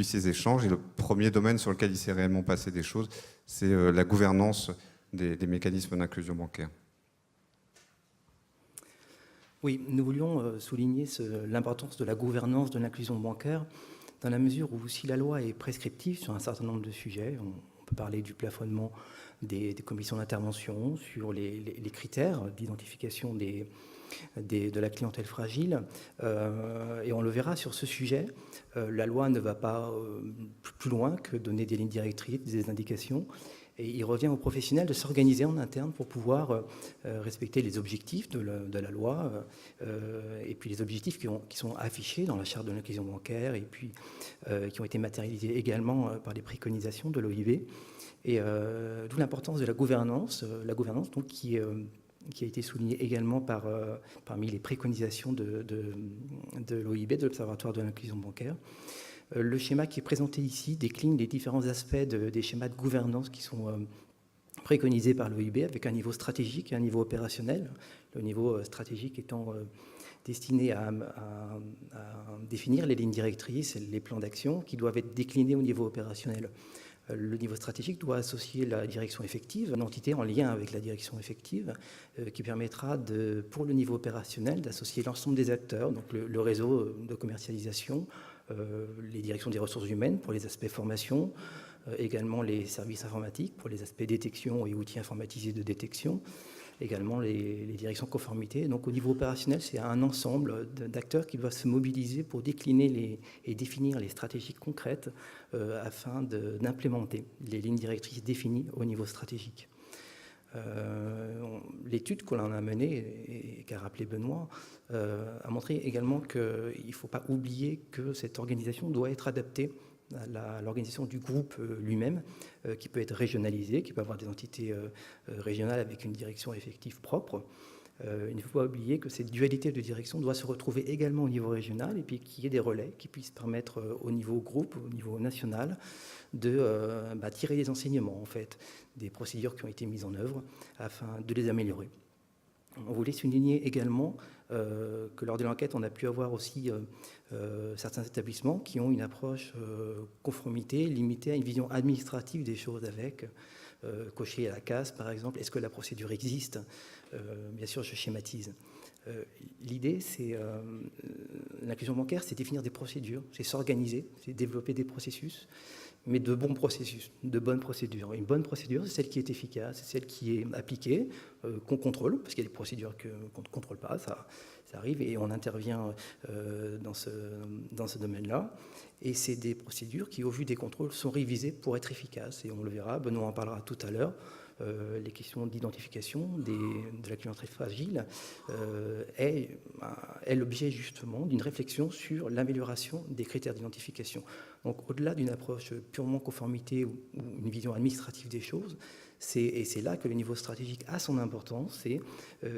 ces échanges. Et le premier domaine sur lequel il s'est réellement passé des choses, c'est la gouvernance des mécanismes d'inclusion bancaire.
Oui, nous voulions souligner l'importance de la gouvernance de l'inclusion bancaire, dans la mesure où si la loi est prescriptive sur un certain nombre de sujets, on peut parler du plafonnement des commissions d'intervention, sur les critères d'identification de la clientèle fragile, et on le verra sur ce sujet, la loi ne va pas plus loin que donner des lignes directrices, des indications, et il revient aux professionnels de s'organiser en interne pour pouvoir respecter les objectifs de la loi, et puis les objectifs qui sont affichés dans la charte de l'inclusion bancaire, et puis qui ont été matérialisés également par les préconisations de l'OIB. Et d'où l'importance de la gouvernance donc, qui a été soulignée également parmi les préconisations de l'OIB, de l'Observatoire de l'inclusion bancaire. Le schéma qui est présenté ici décline les différents aspects des schémas de gouvernance qui sont préconisés par l'OIB avec un niveau stratégique et un niveau opérationnel. Le niveau stratégique étant destiné à définir les lignes directrices et les plans d'action qui doivent être déclinés au niveau opérationnel. Le niveau stratégique doit associer la direction effective, une entité en lien avec la direction effective, qui permettra, pour le niveau opérationnel, d'associer l'ensemble des acteurs, donc le réseau de commercialisation, les directions des ressources humaines pour les aspects formation, également les services informatiques pour les aspects détection et outils informatisés de détection, également les directions conformité. Donc au niveau opérationnel, c'est un ensemble d'acteurs qui doivent se mobiliser pour décliner et définir les stratégies concrètes afin d'implémenter les lignes directrices définies au niveau stratégique. L'étude qu'on a menée et qu'a rappelé Benoît a montré également qu'il ne faut pas oublier que cette organisation doit être adaptée à l'organisation du groupe lui-même, qui peut être régionalisée, qui peut avoir des entités régionales avec une direction effective propre. Il ne faut pas oublier que cette dualité de direction doit se retrouver également au niveau régional et puis qu'il y ait des relais qui puissent permettre au niveau groupe, au niveau national, de tirer des enseignements, en fait, des procédures qui ont été mises en œuvre afin de les améliorer. On voulait souligner également que lors de l'enquête, on a pu avoir aussi certains établissements qui ont une approche conformité limitée à une vision administrative des choses avec cocher à la case, par exemple, est-ce que la procédure existe? Bien sûr, je schématise. L'idée, c'est l'inclusion bancaire, c'est définir des procédures, c'est s'organiser, c'est développer des processus, mais de bons processus, de bonnes procédures. Une bonne procédure, c'est celle qui est efficace, c'est celle qui est appliquée, qu'on contrôle, parce qu'il y a des procédures qu'on ne contrôle pas, ça arrive, et on intervient dans ce domaine-là. Et c'est des procédures qui, au vu des contrôles, sont révisées pour être efficaces. Et on le verra, Benoît en parlera tout à l'heure. Les questions d'identification de la clientèle fragile est l'objet justement d'une réflexion sur l'amélioration des critères d'identification. Donc au-delà d'une approche purement conformité ou une vision administrative des choses, c'est là que le niveau stratégique a son importance, c'est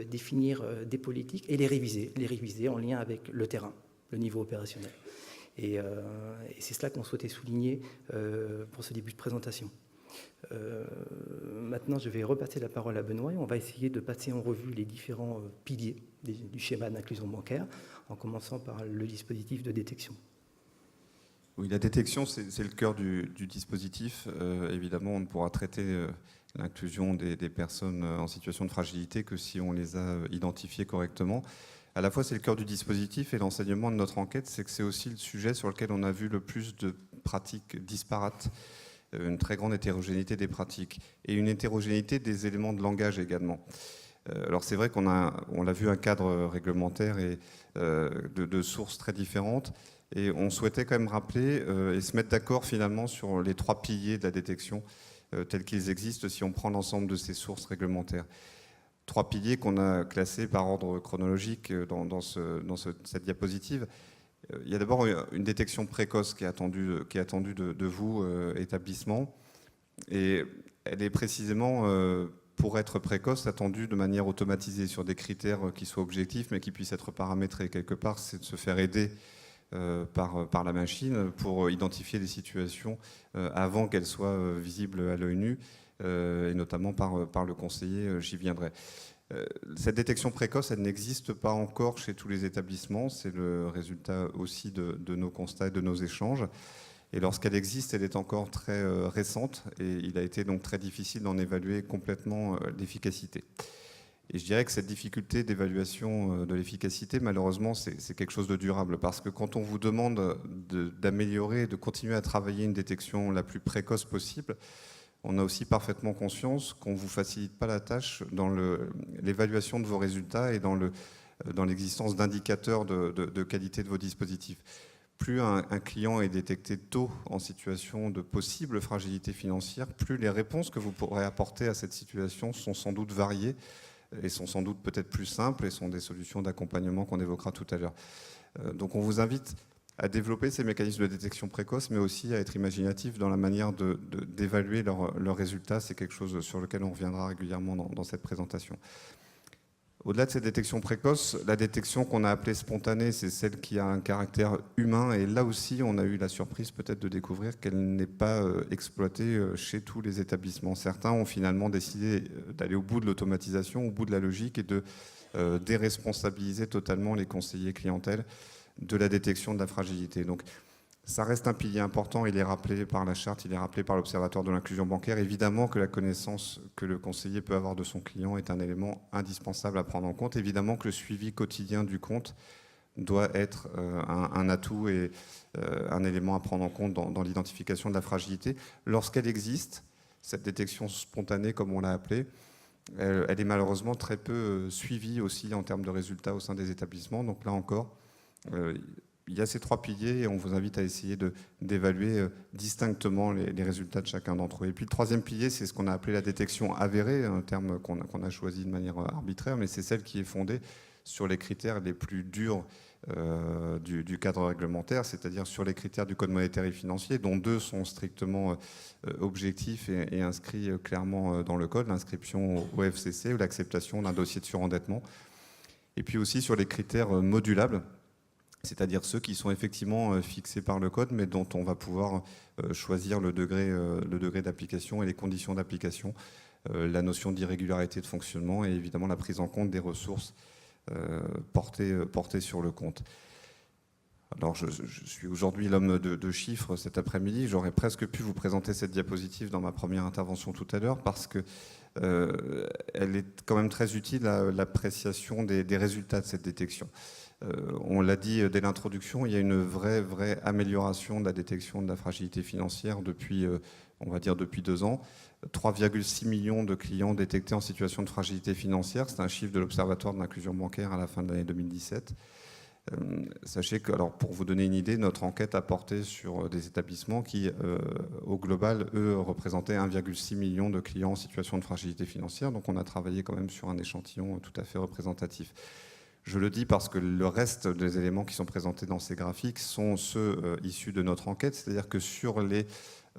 définir des politiques et les réviser en lien avec le terrain, le niveau opérationnel. Et c'est cela qu'on souhaitait souligner pour ce début de présentation. Maintenant, je vais repasser la parole à Benoît et on va essayer de passer en revue les différents piliers du schéma d'inclusion bancaire, en commençant par le dispositif de détection.
Oui, la détection, c'est le cœur du dispositif. Évidemment, on ne pourra traiter l'inclusion des personnes en situation de fragilité que si on les a identifiées correctement. À la fois, c'est le cœur du dispositif et l'enseignement de notre enquête, c'est que c'est aussi le sujet sur lequel on a vu le plus de pratiques disparates, une très grande hétérogénéité des pratiques et une hétérogénéité des éléments de langage également. Alors c'est vrai qu'on l'a vu, un cadre réglementaire et de sources très différentes, et on souhaitait quand même rappeler et se mettre d'accord finalement sur les 3 piliers de la détection tels qu'ils existent si on prend l'ensemble de ces sources réglementaires. 3 piliers qu'on a classés par ordre chronologique dans cette diapositive. Il y a d'abord une détection précoce qui est attendue de vous, établissement, et elle est précisément, pour être précoce, attendue de manière automatisée sur des critères qui soient objectifs mais qui puissent être paramétrés. Quelque part, c'est de se faire aider par la machine pour identifier les situations avant qu'elles soient visibles à l'œil nu, et notamment par le conseiller, j'y viendrai. Cette détection précoce, elle n'existe pas encore chez tous les établissements. C'est le résultat aussi de nos constats et de nos échanges. Et lorsqu'elle existe, elle est encore très récente et il a été donc très difficile d'en évaluer complètement l'efficacité. Et je dirais que cette difficulté d'évaluation de l'efficacité, malheureusement, c'est quelque chose de durable, parce que quand on vous demande d'améliorer, de continuer à travailler une détection la plus précoce possible, on a aussi parfaitement conscience qu'on ne vous facilite pas la tâche dans l'évaluation de vos résultats et dans l'existence d'indicateurs de qualité de vos dispositifs. Plus un client est détecté tôt en situation de possible fragilité financière, plus les réponses que vous pourrez apporter à cette situation sont sans doute variées et sont sans doute peut-être plus simples et sont des solutions d'accompagnement qu'on évoquera tout à l'heure. Donc on vous invite à développer ces mécanismes de détection précoce, mais aussi à être imaginatif dans la manière d'évaluer leurs résultats. C'est quelque chose sur lequel on reviendra régulièrement dans cette présentation. Au-delà de cette détection précoce, la détection qu'on a appelée spontanée, c'est celle qui a un caractère humain. Et là aussi, on a eu la surprise peut-être de découvrir qu'elle n'est pas exploitée chez tous les établissements. Certains ont finalement décidé d'aller au bout de l'automatisation, au bout de la logique et de déresponsabiliser totalement les conseillers clientèle de la détection de la fragilité. Donc, ça reste un pilier important, il est rappelé par la charte, il est rappelé par l'Observatoire de l'inclusion bancaire. Évidemment que la connaissance que le conseiller peut avoir de son client est un élément indispensable à prendre en compte. Évidemment que le suivi quotidien du compte doit être un atout et un élément à prendre en compte dans l'identification de la fragilité. Lorsqu'elle existe, cette détection spontanée, comme on l'a appelée, elle est malheureusement très peu suivie aussi en termes de résultats au sein des établissements. Donc là encore, il y a ces 3 piliers et on vous invite à essayer d'évaluer distinctement les résultats de chacun d'entre eux. Et puis le 3e pilier, c'est ce qu'on a appelé la détection avérée, un terme qu'on a choisi de manière arbitraire, mais c'est celle qui est fondée sur les critères les plus durs du cadre réglementaire, c'est-à-dire sur les critères du Code monétaire et financier, dont 2 sont strictement objectifs et inscrits clairement dans le Code, l'inscription au FCC ou l'acceptation d'un dossier de surendettement. Et puis aussi sur les critères modulables, c'est-à-dire ceux qui sont effectivement fixés par le Code, mais dont on va pouvoir choisir le degré d'application et les conditions d'application, la notion d'irrégularité de fonctionnement et évidemment la prise en compte des ressources portées sur le compte. Alors je suis aujourd'hui l'homme de chiffres cet après-midi, j'aurais presque pu vous présenter cette diapositive dans ma première intervention tout à l'heure parce que elle est quand même très utile à l'appréciation des résultats de cette détection. On l'a dit dès l'introduction, il y a une vraie amélioration de la détection de la fragilité financière depuis, on va dire, depuis 2 ans. 3,6 millions de clients détectés en situation de fragilité financière. C'est un chiffre de l'Observatoire de l'inclusion bancaire à la fin de l'année 2017. Sachez que, alors, pour vous donner une idée, notre enquête a porté sur des établissements qui, au global, eux, représentaient 1,6 million de clients en situation de fragilité financière. Donc on a travaillé quand même sur un échantillon tout à fait représentatif. Je le dis parce que le reste des éléments qui sont présentés dans ces graphiques sont ceux issus de notre enquête, c'est-à-dire que sur les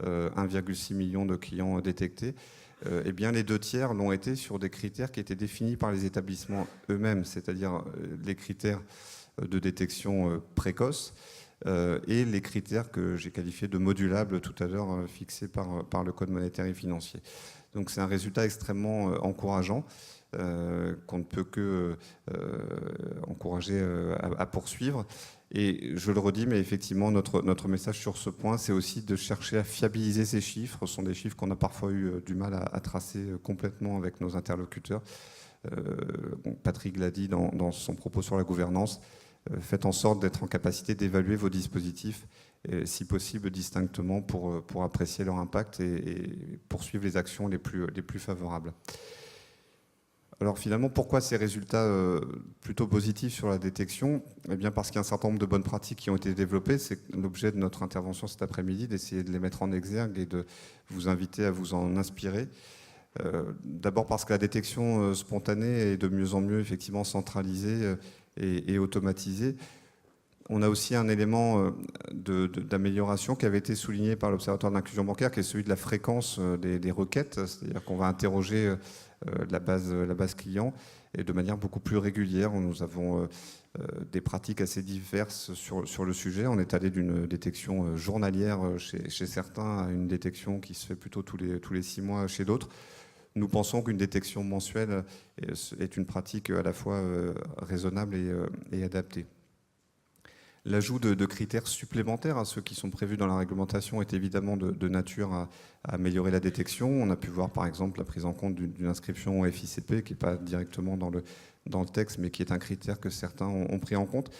1,6 million de clients détectés, eh bien les 2/3 l'ont été sur des critères qui étaient définis par les établissements eux-mêmes, c'est-à-dire les critères de détection précoce et les critères que j'ai qualifiés de modulables tout à l'heure, fixés par le Code monétaire et financier. Donc c'est un résultat extrêmement encourageant. Qu'on ne peut que encourager à poursuivre. Et je le redis, mais effectivement, notre message sur ce point, c'est aussi de chercher à fiabiliser ces chiffres. Ce sont des chiffres qu'on a parfois eu du mal à tracer complètement avec nos interlocuteurs. Patrick l'a dit dans son propos sur la gouvernance. Faites en sorte d'être en capacité d'évaluer vos dispositifs, si possible distinctement, pour apprécier leur impact et poursuivre les actions les plus favorables. Alors finalement, pourquoi ces résultats plutôt positifs sur la détection ? Eh bien parce qu'il y a un certain nombre de bonnes pratiques qui ont été développées. C'est l'objet de notre intervention cet après-midi, d'essayer de les mettre en exergue et de vous inviter à vous en inspirer. D'abord parce que la détection spontanée est de mieux en mieux effectivement centralisée et automatisée. On a aussi un élément d'amélioration qui avait été souligné par l'Observatoire de l'inclusion bancaire, qui est celui de la fréquence des requêtes, c'est-à-dire qu'on va interroger la base client et de manière beaucoup plus régulière. Nous avons des pratiques assez diverses sur le sujet. On est allé d'une détection journalière chez certains à une détection qui se fait plutôt tous les 6 mois chez d'autres. Nous pensons qu'une détection mensuelle est une pratique à la fois raisonnable et adaptée. L'ajout de critères supplémentaires à ceux qui sont prévus dans la réglementation est évidemment de nature à améliorer la détection. On a pu voir par exemple la prise en compte d'une inscription au FICP qui n'est pas directement dans le texte mais qui est un critère que certains ont pris en compte.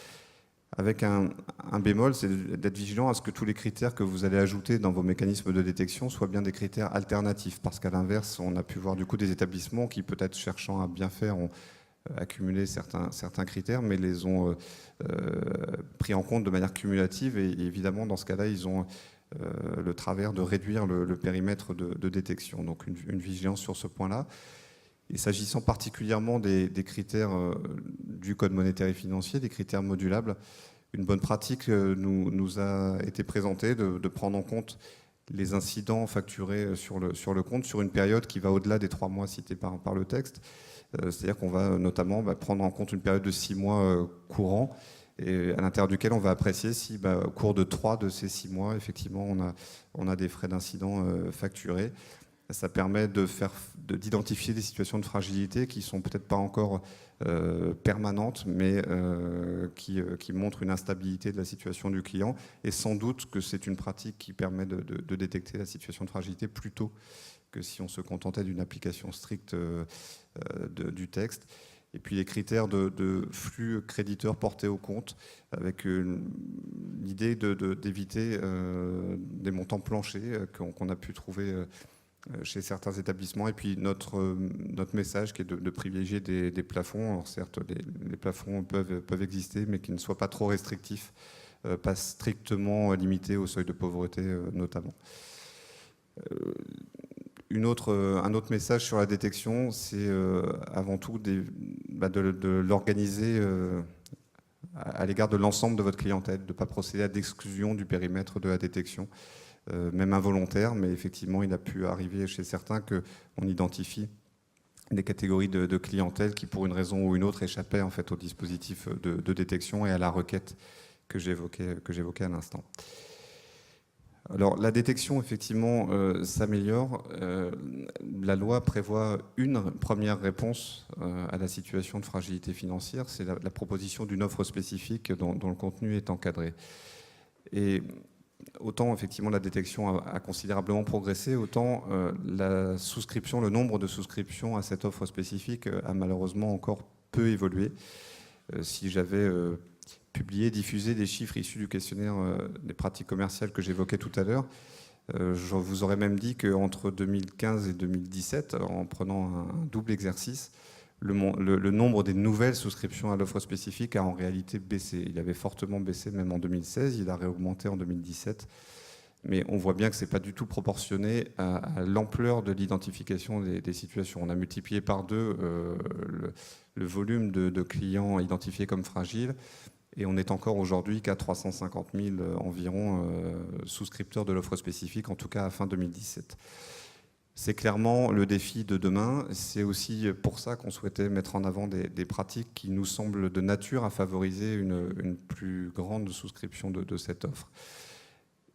Avec un bémol, c'est d'être vigilant à ce que tous les critères que vous allez ajouter dans vos mécanismes de détection soient bien des critères alternatifs. Parce qu'à l'inverse, on a pu voir du coup des établissements qui peut-être cherchant à bien faire ont accumulé certains critères, mais les ont pris en compte de manière cumulative. Et évidemment, dans ce cas-là, ils ont le travers de réduire le périmètre de détection. Donc une vigilance sur ce point-là. Et s'agissant particulièrement des critères du Code monétaire et financier, des critères modulables, une bonne pratique nous a été présentée de prendre en compte les incidents facturés sur le compte sur une période qui va au-delà des 3 mois cités par le texte. C'est-à-dire qu'on va notamment prendre en compte une période de 6 mois courants, et à l'intérieur duquel on va apprécier si, au cours de 3 de ces 6 mois, effectivement, on a des frais d'incident facturés. Ça permet d'identifier des situations de fragilité qui ne sont peut-être pas encore permanentes, mais qui montrent une instabilité de la situation du client. Et sans doute que c'est une pratique qui permet de détecter la situation de fragilité plus tôt que si on se contentait d'une application stricte du texte. Et puis les critères de flux créditeurs portés au compte, avec l'idée d'éviter des montants planchers qu'on a pu trouver chez certains établissements. Et puis notre message qui est de privilégier des plafonds. Alors certes, les plafonds peuvent exister, mais qui ne soient pas trop restrictifs, pas strictement limités au seuil de pauvreté notamment. Un autre message sur la détection, c'est avant tout de l'organiser à l'égard de l'ensemble de votre clientèle, de ne pas procéder à d'exclusion du périmètre de la détection, même involontaire, mais effectivement, il a pu arriver chez certains qu'on identifie des catégories de clientèle qui, pour une raison ou une autre, échappaient en fait au dispositif de détection et à la requête que j'évoquais à l'instant. Alors, la détection, effectivement, s'améliore. La loi prévoit une première réponse à la situation de fragilité financière, c'est la proposition d'une offre spécifique dont le contenu est encadré. Et autant, effectivement, la détection a considérablement progressé, autant le nombre de souscriptions à cette offre spécifique a malheureusement encore peu évolué. Si j'avais publier, diffuser des chiffres issus du questionnaire des pratiques commerciales que j'évoquais tout à l'heure, je vous aurais même dit qu'entre 2015 et 2017, en prenant un double exercice, le nombre des nouvelles souscriptions à l'offre spécifique a en réalité baissé. Il avait fortement baissé même en 2016, il a réaugmenté en 2017. Mais on voit bien que ce n'est pas du tout proportionné à l'ampleur de l'identification des situations. On a multiplié par 2 le volume de clients identifiés comme fragiles. Et on est encore aujourd'hui qu'à 350 000 environ souscripteurs de l'offre spécifique, en tout cas à fin 2017. C'est clairement le défi de demain. C'est aussi pour ça qu'on souhaitait mettre en avant des pratiques qui nous semblent de nature à favoriser une plus grande souscription de cette offre.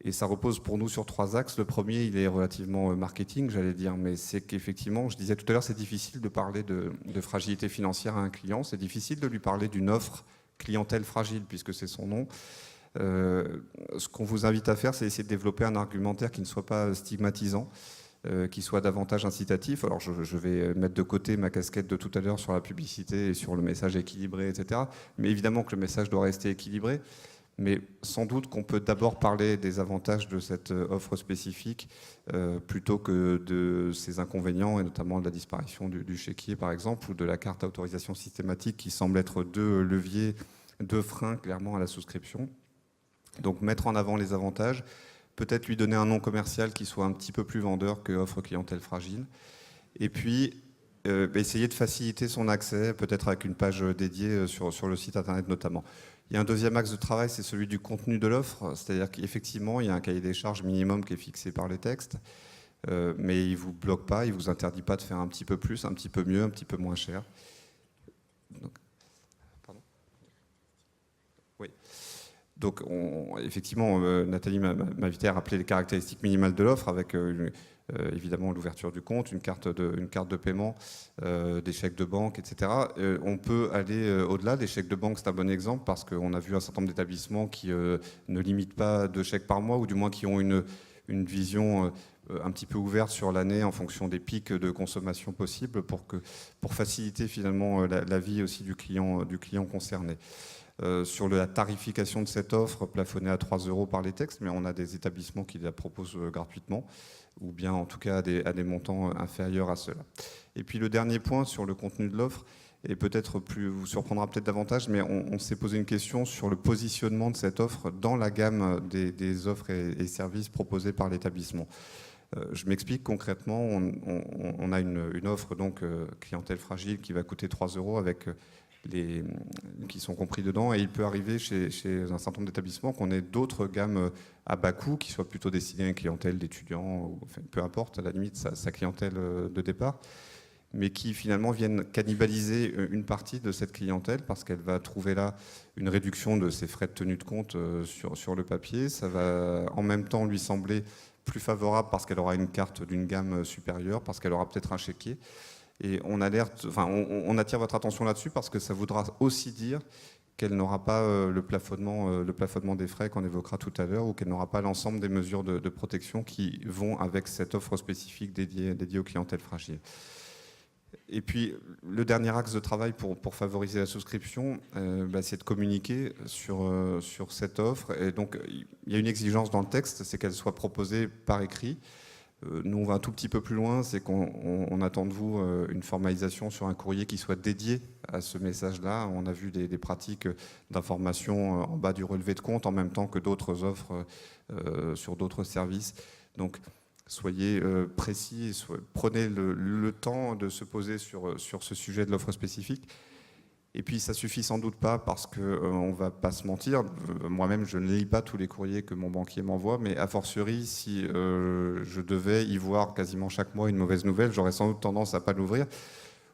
Et ça repose pour nous sur 3 axes. Le premier, il est relativement marketing, j'allais dire, mais c'est qu'effectivement, je disais tout à l'heure, c'est difficile de parler de fragilité financière à un client. C'est difficile de lui parler d'une offre clientèle fragile, puisque c'est son nom. Ce qu'on vous invite à faire, c'est essayer de développer un argumentaire qui ne soit pas stigmatisant, qui soit davantage incitatif. Alors je vais mettre de côté ma casquette de tout à l'heure sur la publicité et sur le message équilibré, etc. Mais évidemment que le message doit rester équilibré. Mais sans doute qu'on peut d'abord parler des avantages de cette offre spécifique plutôt que de ses inconvénients, et notamment de la disparition du chéquier, par exemple, ou de la carte à autorisation systématique, qui semble être 2 leviers, 2 freins clairement à la souscription. Donc mettre en avant les avantages, peut-être lui donner un nom commercial qui soit un petit peu plus vendeur que offre clientèle fragile, et puis essayer de faciliter son accès, peut-être avec une page dédiée sur le site internet notamment. Il y a un deuxième axe de travail, c'est celui du contenu de l'offre, c'est-à-dire qu'effectivement, il y a un cahier des charges minimum qui est fixé par les textes, mais il ne vous bloque pas, il ne vous interdit pas de faire un petit peu plus, un petit peu mieux, un petit peu moins cher. Donc, pardon. Oui. Donc, effectivement, Nathalie m'a invité à rappeler les caractéristiques minimales de l'offre, avec évidemment l'ouverture du compte, une carte de paiement, des chèques de banque, etc. On peut aller au-delà. Les chèques de banque, c'est un bon exemple, parce qu'on a vu un certain nombre d'établissements qui ne limitent pas 2 chèques par mois, ou du moins qui ont une vision un petit peu ouverte sur l'année en fonction des pics de consommation possibles, pour faciliter finalement la vie aussi du client concerné. Sur la tarification de cette offre, plafonnée à 3 € par les textes, mais on a des établissements qui la proposent gratuitement, ou bien en tout cas à des montants inférieurs à cela. Et puis le dernier point sur le contenu de l'offre, et peut-être vous surprendra peut-être davantage, mais on s'est posé une question sur le positionnement de cette offre dans la gamme des offres et services proposés par l'établissement. Je m'explique concrètement, on a une offre donc clientèle fragile qui va coûter 3 € avec qui sont compris dedans. Et il peut arriver chez un certain nombre d'établissements qu'on ait d'autres gammes à bas coût qui soient plutôt destinées à une clientèle d'étudiants, ou, enfin, peu importe, à la limite, sa clientèle de départ, mais qui finalement viennent cannibaliser une partie de cette clientèle parce qu'elle va trouver là une réduction de ses frais de tenue de compte sur le papier. Ça va en même temps lui sembler plus favorable parce qu'elle aura une carte d'une gamme supérieure, parce qu'elle aura peut-être un chéquier. Et on attire votre attention là-dessus parce que ça voudra aussi dire qu'elle n'aura pas le plafonnement des frais qu'on évoquera tout à l'heure, ou qu'elle n'aura pas l'ensemble des mesures de protection qui vont avec cette offre spécifique dédiée aux clientèles fragiles. Et puis, le dernier axe de travail pour favoriser la souscription, c'est de communiquer sur cette offre. Et donc, il y a une exigence dans le texte, c'est qu'elle soit proposée par écrit. Nous, on va un tout petit peu plus loin, c'est qu'on attend de vous une formalisation sur un courrier qui soit dédié à ce message-là. On a vu des pratiques d'information en bas du relevé de compte, en même temps que d'autres offres sur d'autres services. Donc, soyez précis, prenez le temps de se poser sur ce sujet de l'offre spécifique. Et puis, ça suffit sans doute pas parce qu'on ne va pas se mentir. Moi-même, je ne lis pas tous les courriers que mon banquier m'envoie, mais a fortiori, si je devais y voir quasiment chaque mois une mauvaise nouvelle, j'aurais sans doute tendance à ne pas l'ouvrir,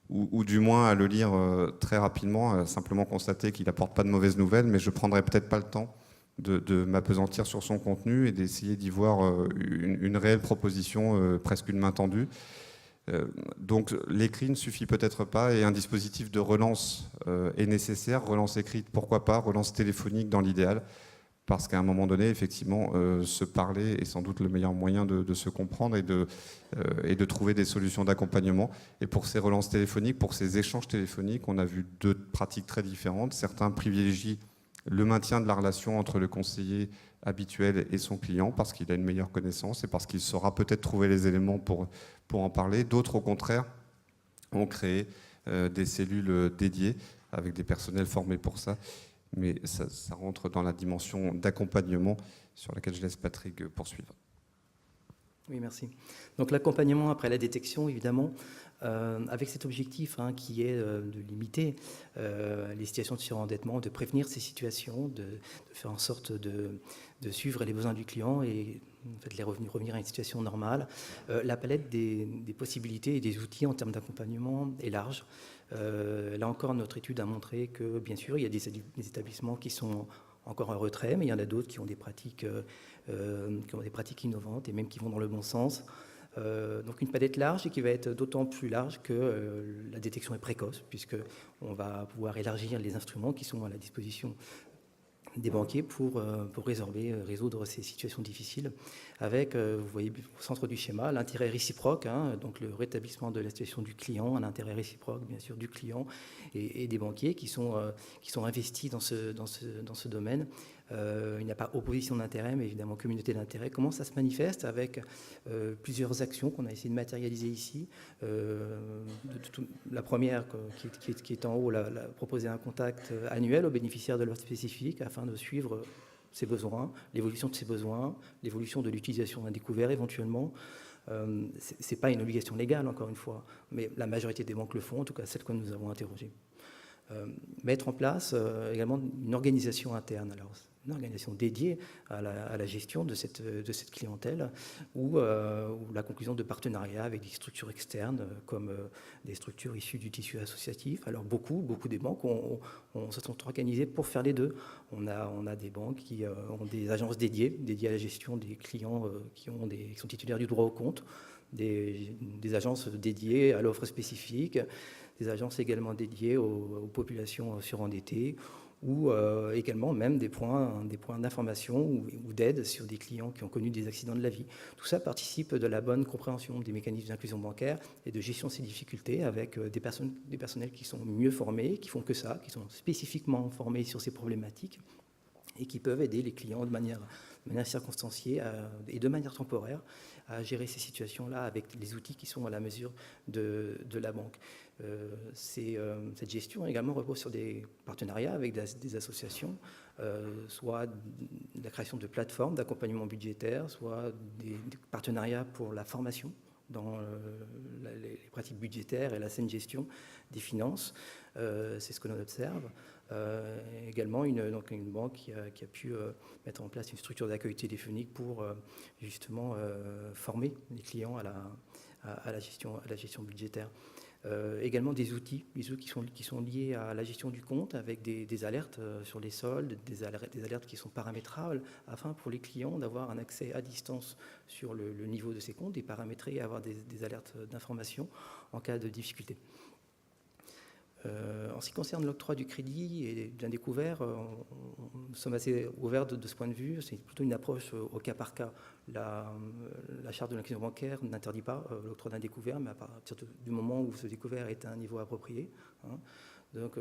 ou du moins à le lire très rapidement, à simplement constater qu'il n'apporte pas de mauvaises nouvelles, mais je ne prendrais peut-être pas le temps de m'apesantir sur son contenu et d'essayer d'y voir une réelle proposition, presque une main tendue. Donc l'écrit ne suffit peut-être pas et un dispositif de relance est nécessaire. Relance écrite, pourquoi pas, relance téléphonique dans l'idéal, parce qu'à un moment donné, effectivement, se parler est sans doute le meilleur moyen de se comprendre et de trouver des solutions d'accompagnement. Et pour ces relances téléphoniques, pour ces échanges téléphoniques, on a vu deux pratiques très différentes. Certains privilégient le maintien de la relation entre le conseiller habituel et son client parce qu'il a une meilleure connaissance et parce qu'il saura peut-être trouver les éléments pour en parler. D'autres, au contraire, ont créé des cellules dédiées avec des personnels formés pour ça. Mais ça rentre dans la dimension d'accompagnement sur laquelle je laisse Patrick poursuivre.
Oui, merci. Donc l'accompagnement après la détection, évidemment, avec cet objectif qui est de limiter les situations de surendettement, de prévenir ces situations, de faire en sorte de suivre les besoins du client et en fait, les revenir à une situation normale. La palette des possibilités et des outils en termes d'accompagnement est large. Là encore, notre étude a montré que, bien sûr, il y a des établissements qui sont encore en retrait, mais il y en a d'autres qui ont des pratiques innovantes et même qui vont dans le bon sens. Donc une palette large et qui va être d'autant plus large que la détection est précoce, puisqu'on va pouvoir élargir les instruments qui sont à la disposition des banquiers pour résoudre ces situations difficiles avec, vous voyez au centre du schéma, l'intérêt réciproque, donc le rétablissement de la situation du client, un intérêt réciproque bien sûr du client et des banquiers qui sont investis dans ce domaine. Il n'y a pas opposition d'intérêt, mais évidemment communauté d'intérêt. Comment ça se manifeste avec plusieurs actions qu'on a essayé de matérialiser ici. La première, qui est en haut, proposer un contact annuel aux bénéficiaires de l'offre spécifique afin de suivre ses besoins, l'évolution de ses besoins, l'évolution de l'utilisation d'un découvert éventuellement. Ce n'est pas une obligation légale, encore une fois, mais la majorité des banques le font, en tout cas celles que nous avons interrogées. Mettre en place également une organisation interne, alors une organisation dédiée à la gestion de cette clientèle ou la conclusion de partenariats avec des structures externes comme des structures issues du tissu associatif. Alors beaucoup des banques se sont organisées pour faire les deux. On a des banques qui ont des agences dédiées à la gestion des clients qui sont titulaires du droit au compte, des agences dédiées à l'offre spécifique, des agences également dédiées aux populations surendettées ou également même des points d'information ou d'aide sur des clients qui ont connu des accidents de la vie. Tout ça participe de la bonne compréhension des mécanismes d'inclusion bancaire et de gestion de ces difficultés avec des personnels qui sont mieux formés, qui font que ça, qui sont spécifiquement formés sur ces problématiques et qui peuvent aider les clients de manière circonstanciée et de manière temporaire à gérer ces situations-là avec les outils qui sont à la mesure de la banque. Cette gestion également repose sur des partenariats avec des associations, soit la création de plateformes d'accompagnement budgétaire, soit des partenariats pour la formation dans les pratiques budgétaires et la saine gestion des finances. C'est ce que l'on observe. Également, une banque qui a pu mettre en place une structure d'accueil téléphonique pour justement former les clients à la gestion budgétaire. Également des outils qui sont liés à la gestion du compte avec des alertes sur les soldes, des alertes qui sont paramétrables afin pour les clients d'avoir un accès à distance sur le niveau de ces comptes et paramétrer et avoir des alertes d'information en cas de difficulté. En ce qui concerne l'octroi du crédit et bien découvert, nous sommes assez ouverts de ce point de vue. C'est plutôt une approche au cas par cas. La charte de l'inclusion bancaire n'interdit pas l'octroi d'un découvert, mais à partir du moment où ce découvert est à un niveau approprié. Donc,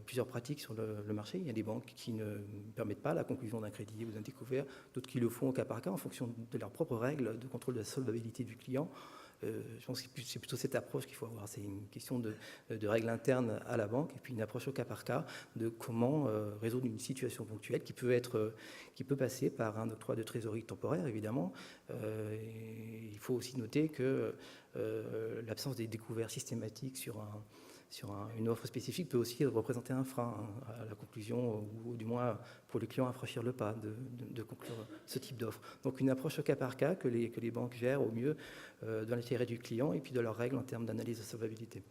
plusieurs pratiques sur le marché. Il y a des banques qui ne permettent pas la conclusion d'un crédit ou d'un découvert, d'autres qui le font au cas par cas en fonction de leurs propres règles de contrôle de la solvabilité du client. Je pense que c'est plutôt cette approche qu'il faut avoir. C'est une question de règles internes à la banque et puis une approche au cas par cas de comment résoudre une situation ponctuelle qui peut passer par un octroi de trésorerie temporaire, évidemment. Il faut aussi noter que l'absence des découverts systématiques sur une offre spécifique peut aussi représenter un frein à la conclusion, ou du moins pour le client à franchir le pas de conclure ce type d'offre. Donc une approche au cas par cas que les banques gèrent au mieux dans l'intérêt du client et puis de leurs règles en termes d'analyse de solvabilité.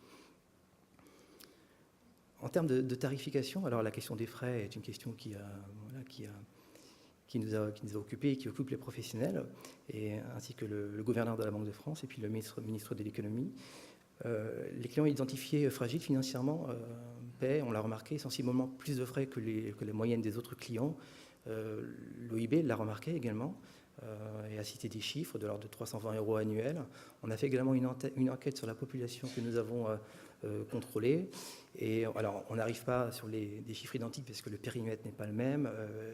En termes de tarification, alors la question des frais est une question qui nous a occupés et qui occupe les professionnels, ainsi que le gouverneur de la Banque de France et puis le ministre de l'économie. Les clients identifiés fragiles financièrement paient, on l'a remarqué, sensiblement plus de frais que les moyennes des autres clients. L'OIB l'a remarqué également et a cité des chiffres de l'ordre de 320 € annuels. On a fait également une enquête sur la population que nous avons contrôlée. Et alors, on n'arrive pas sur des chiffres identiques parce que le périmètre n'est pas le même,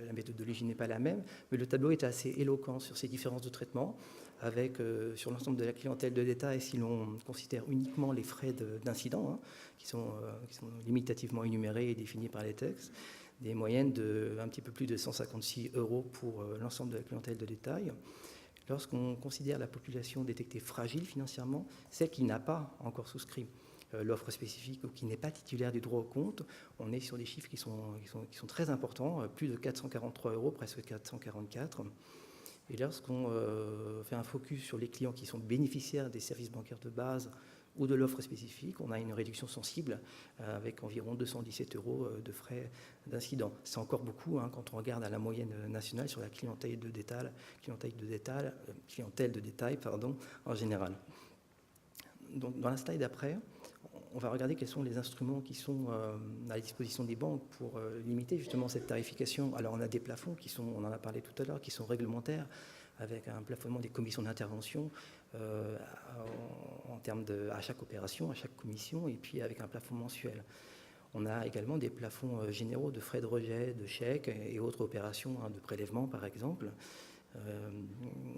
la méthodologie n'est pas la même, mais le tableau est assez éloquent sur ces différences de traitement, avec sur l'ensemble de la clientèle de détail, si l'on considère uniquement les frais d'incident, qui sont limitativement énumérés et définis par les textes, des moyennes de un petit peu plus de 156 € pour l'ensemble de la clientèle de détail. Lorsqu'on considère la population détectée fragile financièrement, celle qui n'a pas encore souscrit l'offre spécifique ou qui n'est pas titulaire du droit au compte, on est sur des chiffres qui sont très importants, plus de 443 €, presque 444. Et lorsqu'on fait un focus sur les clients qui sont bénéficiaires des services bancaires de base ou de l'offre spécifique, on a une réduction sensible avec environ 217 € de frais d'incident. C'est encore beaucoup quand on regarde à la moyenne nationale sur la clientèle de détail en général. Donc, dans la slide d'après, on va regarder quels sont les instruments qui sont à la disposition des banques pour limiter justement cette tarification. Alors on a des plafonds on en a parlé tout à l'heure, qui sont réglementaires, avec un plafonnement des commissions d'intervention en termes à chaque opération, à chaque commission, et puis avec un plafond mensuel. On a également des plafonds généraux de frais de rejet, de chèques et autres opérations de prélèvement, par exemple.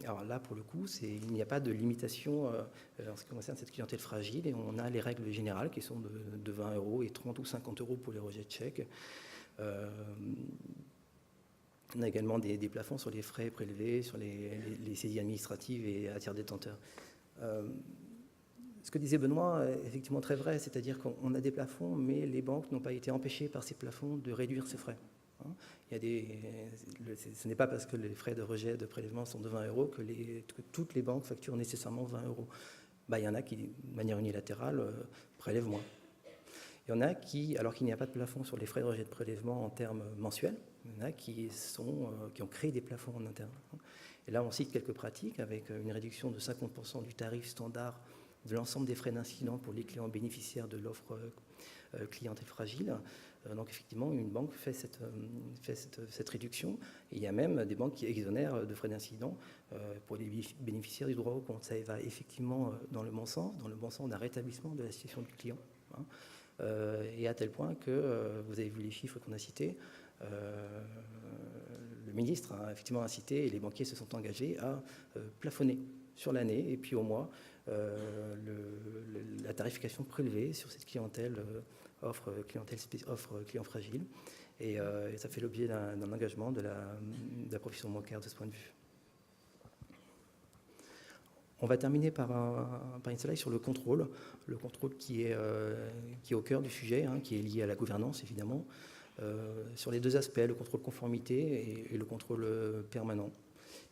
Alors là, pour le coup, il n'y a pas de limitation en ce qui concerne cette clientèle fragile, et on a les règles générales qui sont de 20 € et 30 ou 50 € pour les rejets de chèques. On a également des plafonds sur les frais prélevés, sur les saisies administratives et à tiers détenteurs. Ce que disait Benoît est effectivement très vrai, c'est-à-dire qu'on a des plafonds, mais les banques n'ont pas été empêchées par ces plafonds de réduire ces frais. Ce n'est pas parce que les frais de rejet de prélèvement sont de 20 € que toutes les banques facturent nécessairement 20 €. Il y en a qui, de manière unilatérale, prélèvent moins. Il y en a qui, alors qu'il n'y a pas de plafond sur les frais de rejet de prélèvement en termes mensuels, il y en a qui ont créé des plafonds en interne. Et là, on cite quelques pratiques avec une réduction de 50% du tarif standard de l'ensemble des frais d'incident pour les clients bénéficiaires de l'offre clientèle fragile. Donc effectivement, une banque fait cette réduction. Et il y a même des banques qui exonèrent de frais d'incident pour les bénéficiaires du droit au compte. Ça va effectivement dans le bon sens d'un rétablissement de la situation du client. Et à tel point que, vous avez vu les chiffres qu'on a cités, le ministre a effectivement incité et les banquiers se sont engagés à plafonner sur l'année et puis au mois la tarification prélevée sur cette clientèle offre client fragile, et ça fait l'objet d'un engagement de la profession bancaire de ce point de vue. On va terminer par une slide sur le contrôle qui est au cœur du sujet, hein, qui est lié à la gouvernance évidemment, sur les deux aspects, le contrôle conformité et le contrôle permanent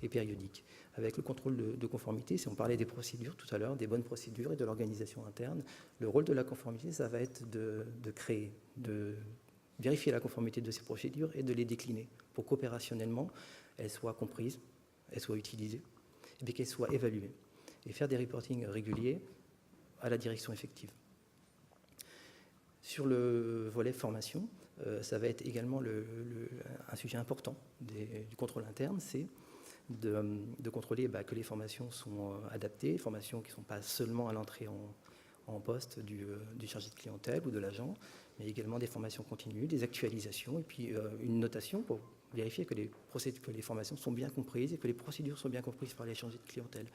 et périodique. Avec le contrôle de conformité, si on parlait des procédures tout à l'heure, des bonnes procédures et de l'organisation interne, le rôle de la conformité, ça va être de créer, de vérifier la conformité de ces procédures et de les décliner pour qu'opérationnellement, elles soient comprises, elles soient utilisées, et bien qu'elles soient évaluées, et faire des reportings réguliers à la direction effective. Sur le volet formation, ça va être également un sujet important du contrôle interne, c'est de contrôler que les formations sont adaptées, formations qui ne sont pas seulement à l'entrée en poste du chargé de clientèle ou de l'agent, mais également des formations continues, des actualisations, et puis une notation pour vérifier que les formations sont bien comprises et que les procédures sont bien comprises par les chargés de clientèle.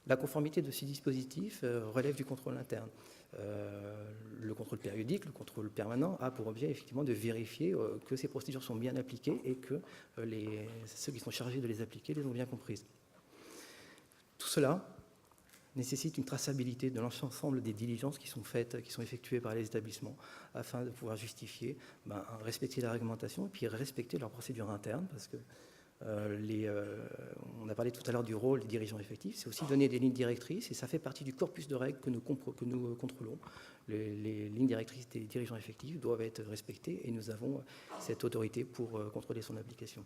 La conformité de ces dispositifs relève du contrôle interne. Le contrôle périodique, le contrôle permanent a pour objet effectivement de vérifier que ces procédures sont bien appliquées et que ceux qui sont chargés de les appliquer les ont bien comprises. Tout cela nécessite une traçabilité de l'ensemble des diligences qui sont faites, qui sont effectuées par les établissements, afin de pouvoir justifier, respecter la réglementation et puis respecter leurs procédures internes, parce que on a parlé tout à l'heure du rôle des dirigeants effectifs, c'est aussi donner des lignes directrices, et ça fait partie du corpus de règles que nous contrôlons. Les lignes directrices des dirigeants effectifs doivent être respectées, et nous avons cette autorité pour contrôler son application.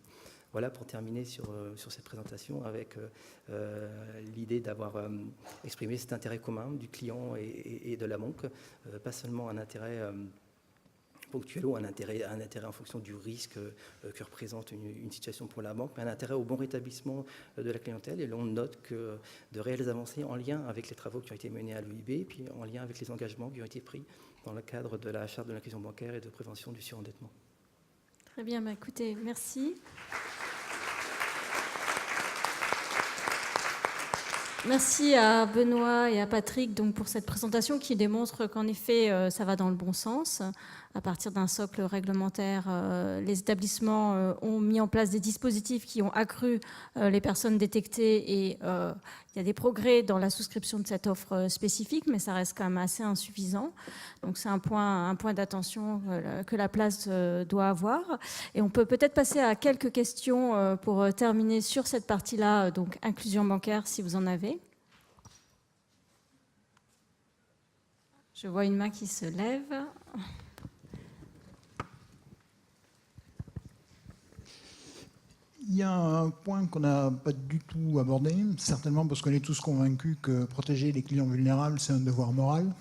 Voilà, pour terminer sur cette présentation, avec l'idée d'avoir exprimé cet intérêt commun du client et de la banque, pas seulement un intérêt ponctuel ou un intérêt en fonction du risque que représente une situation pour la banque, mais un intérêt au bon rétablissement de la clientèle. Et l'on note que de réelles avancées en lien avec les travaux qui ont été menés à l'OIB, et puis en lien avec les engagements qui ont été pris dans le cadre de la charte de l'inclusion bancaire et de prévention du surendettement.
Très bien, écoutez, merci. Merci à Benoît et à Patrick pour cette présentation qui démontre qu'en effet, ça va dans le bon sens. À partir d'un socle réglementaire, les établissements ont mis en place des dispositifs qui ont accru les personnes détectées, et il y a des progrès dans la souscription de cette offre spécifique, mais ça reste quand même assez insuffisant. Donc c'est un point d'attention que la place doit avoir. Et on peut peut-être passer à quelques questions pour terminer sur cette partie-là, donc inclusion bancaire, si vous en avez. Je vois une main qui se lève.
Il y a un point qu'on n'a pas du tout abordé, certainement parce qu'on est tous convaincus que protéger les clients vulnérables, c'est un devoir moral,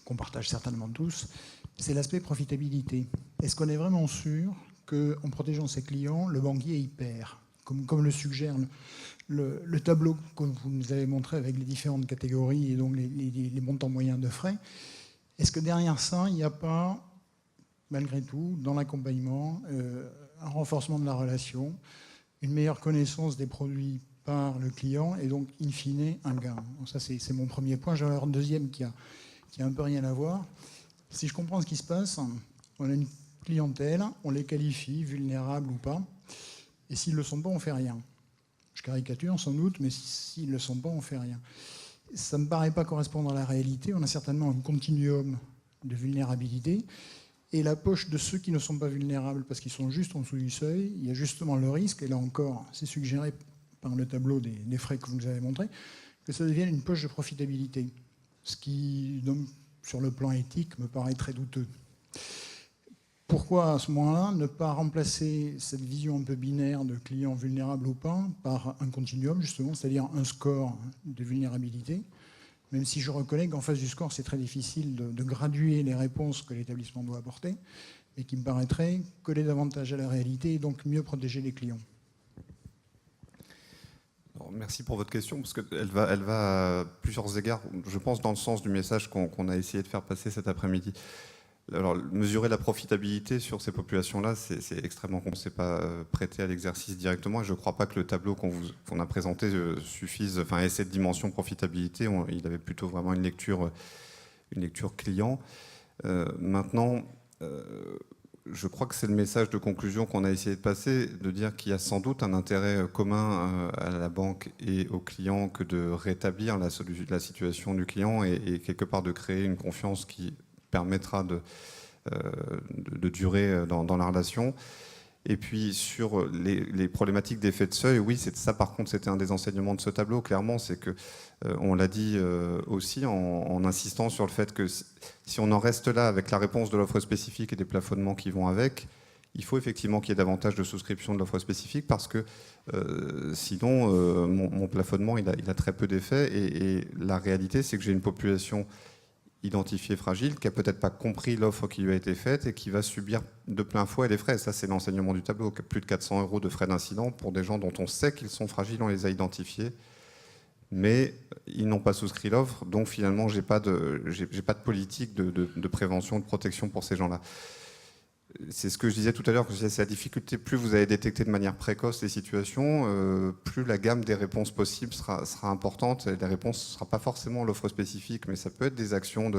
qu'on partage certainement tous, c'est l'aspect profitabilité. Est-ce qu'on est vraiment sûr qu'en protégeant ses clients, le banquier y perd, comme le suggère le tableau que vous nous avez montré avec les différentes catégories et donc les montants moyens de frais? Est-ce que derrière ça, il n'y a pas, malgré tout, dans l'accompagnement, un renforcement de la relation, une meilleure connaissance des produits par le client et donc, in fine, un gain? Donc ça, c'est mon premier point. J'en ai un deuxième qui a un peu rien à voir. Si je comprends ce qui se passe, on a une clientèle, on les qualifie, vulnérables ou pas, et s'ils ne le sont pas, on ne fait rien. Je caricature sans doute, mais s'ils ne le sont pas, on ne fait rien. Ça ne me paraît pas correspondre à la réalité. On a certainement un continuum de vulnérabilité. Et la poche de ceux qui ne sont pas vulnérables parce qu'ils sont juste en dessous du seuil, il y a justement le risque, et là encore, c'est suggéré par le tableau des frais que vous nous avez montré, que ça devienne une poche de profitabilité. Ce qui, donc, sur le plan éthique, me paraît très douteux. Pourquoi, à ce moment-là, ne pas remplacer cette vision un peu binaire de clients vulnérables ou pas par un continuum, justement, c'est-à-dire un score de vulnérabilité, même si je reconnais qu'en face du score, c'est très difficile de graduer les réponses que l'établissement doit apporter, et qui me paraîtrait coller davantage à la réalité et donc mieux protéger les clients.
Alors, merci pour votre question, parce qu'elle va à plusieurs égards, je pense, dans le sens du message qu'on a essayé de faire passer cet après-midi. Alors, mesurer la profitabilité sur ces populations-là, c'est extrêmement compliqué. On ne s'est pas prêté à l'exercice directement, et je ne crois pas que le tableau qu'on a présenté suffise, enfin, ait cette dimension profitabilité. Il avait plutôt vraiment une lecture client. Maintenant, je crois que c'est le message de conclusion qu'on a essayé de passer, de dire qu'il y a sans doute un intérêt commun à la banque et aux clients que de rétablir la situation du client et quelque part de créer une confiance qui permettra de durer dans la relation. Et puis sur les problématiques d'effet de seuil, oui, ça par contre c'était un des enseignements de ce tableau, clairement, c'est que, on l'a dit aussi en insistant sur le fait que si on en reste là avec la réponse de l'offre spécifique et des plafonnements qui vont avec, il faut effectivement qu'il y ait davantage de souscription de l'offre spécifique parce que sinon mon plafonnement il a très peu d'effet et la réalité c'est que j'ai une population identifié fragile, qui n'a peut-être pas compris l'offre qui lui a été faite et qui va subir de plein fouet les frais. Ça, c'est l'enseignement du tableau. Plus de 400 € de frais d'incident pour des gens dont on sait qu'ils sont fragiles, on les a identifiés, mais ils n'ont pas souscrit l'offre. Donc finalement, j'ai pas de politique de prévention, de protection pour ces gens-là. C'est ce que je disais tout à l'heure, que c'est la difficulté. Plus vous allez détecter de manière précoce les situations, plus la gamme des réponses possibles sera importante. Et les réponses ne sera pas forcément l'offre spécifique, mais ça peut être des actions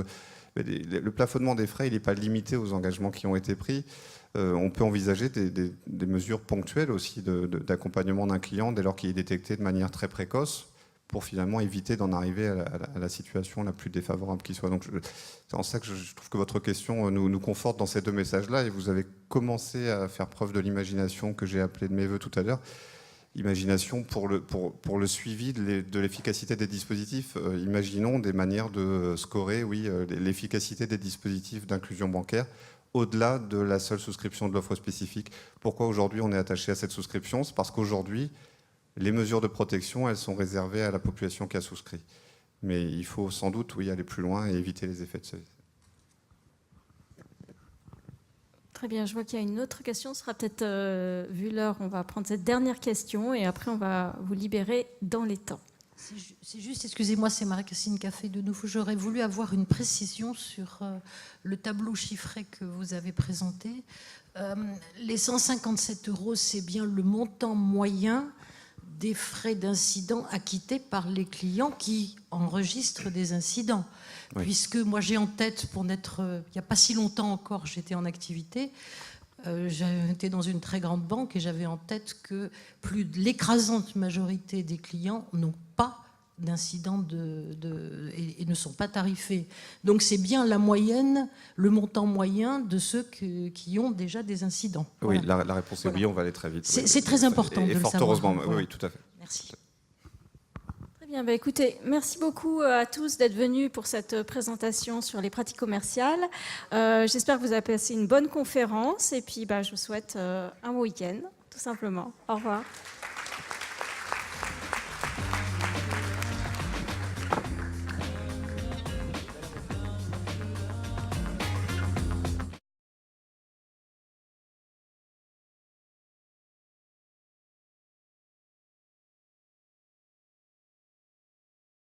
le plafonnement des frais, il n'est pas limité aux engagements qui ont été pris. On peut envisager des mesures ponctuelles aussi d'accompagnement d'un client dès lors qu'il est détecté de manière très précoce, pour finalement éviter d'en arriver à la situation la plus défavorable qui soit. Donc c'est en ça que je trouve que votre question nous conforte dans ces deux messages-là, et vous avez commencé à faire preuve de l'imagination que j'ai appelée de mes voeux tout à l'heure. Imagination pour le suivi de l'efficacité des dispositifs. Imaginons des manières de scorer, oui, l'efficacité des dispositifs d'inclusion bancaire au-delà de la seule souscription de l'offre spécifique. Pourquoi aujourd'hui on est attaché à cette souscription? C'est parce qu'aujourd'hui, les mesures de protection, elles sont réservées à la population qui a souscrit. Mais il faut sans doute, oui, aller plus loin et éviter les effets de seuil.
Très bien, je vois qu'il y a une autre question. Ce sera peut-être, vu l'heure, on va prendre cette dernière question et après on va vous libérer dans les temps.
C'est juste, excusez-moi, c'est Marie-Christine Caffé de nouveau. J'aurais voulu avoir une précision sur le tableau chiffré que vous avez présenté. Les 157 €, c'est bien le montant moyen des frais d'incident acquittés par les clients qui enregistrent des incidents. Oui. Puisque moi j'ai en tête, il n'y a pas si longtemps encore, j'étais en activité, j'étais dans une très grande banque et j'avais en tête que plus de l'écrasante majorité des clients n'ont pas d'incidents et ne sont pas tarifés. Donc c'est bien la moyenne, le montant moyen de ceux qui ont déjà des incidents.
Oui, voilà. La réponse est oui, on va aller très vite.
C'est très important de le savoir.
Fort heureusement, voilà. Oui, tout à fait.
Merci.
Très bien, écoutez, merci beaucoup à tous d'être venus pour cette présentation sur les pratiques commerciales. J'espère que vous avez passé une bonne conférence et puis je vous souhaite un bon week-end, tout simplement. Au revoir.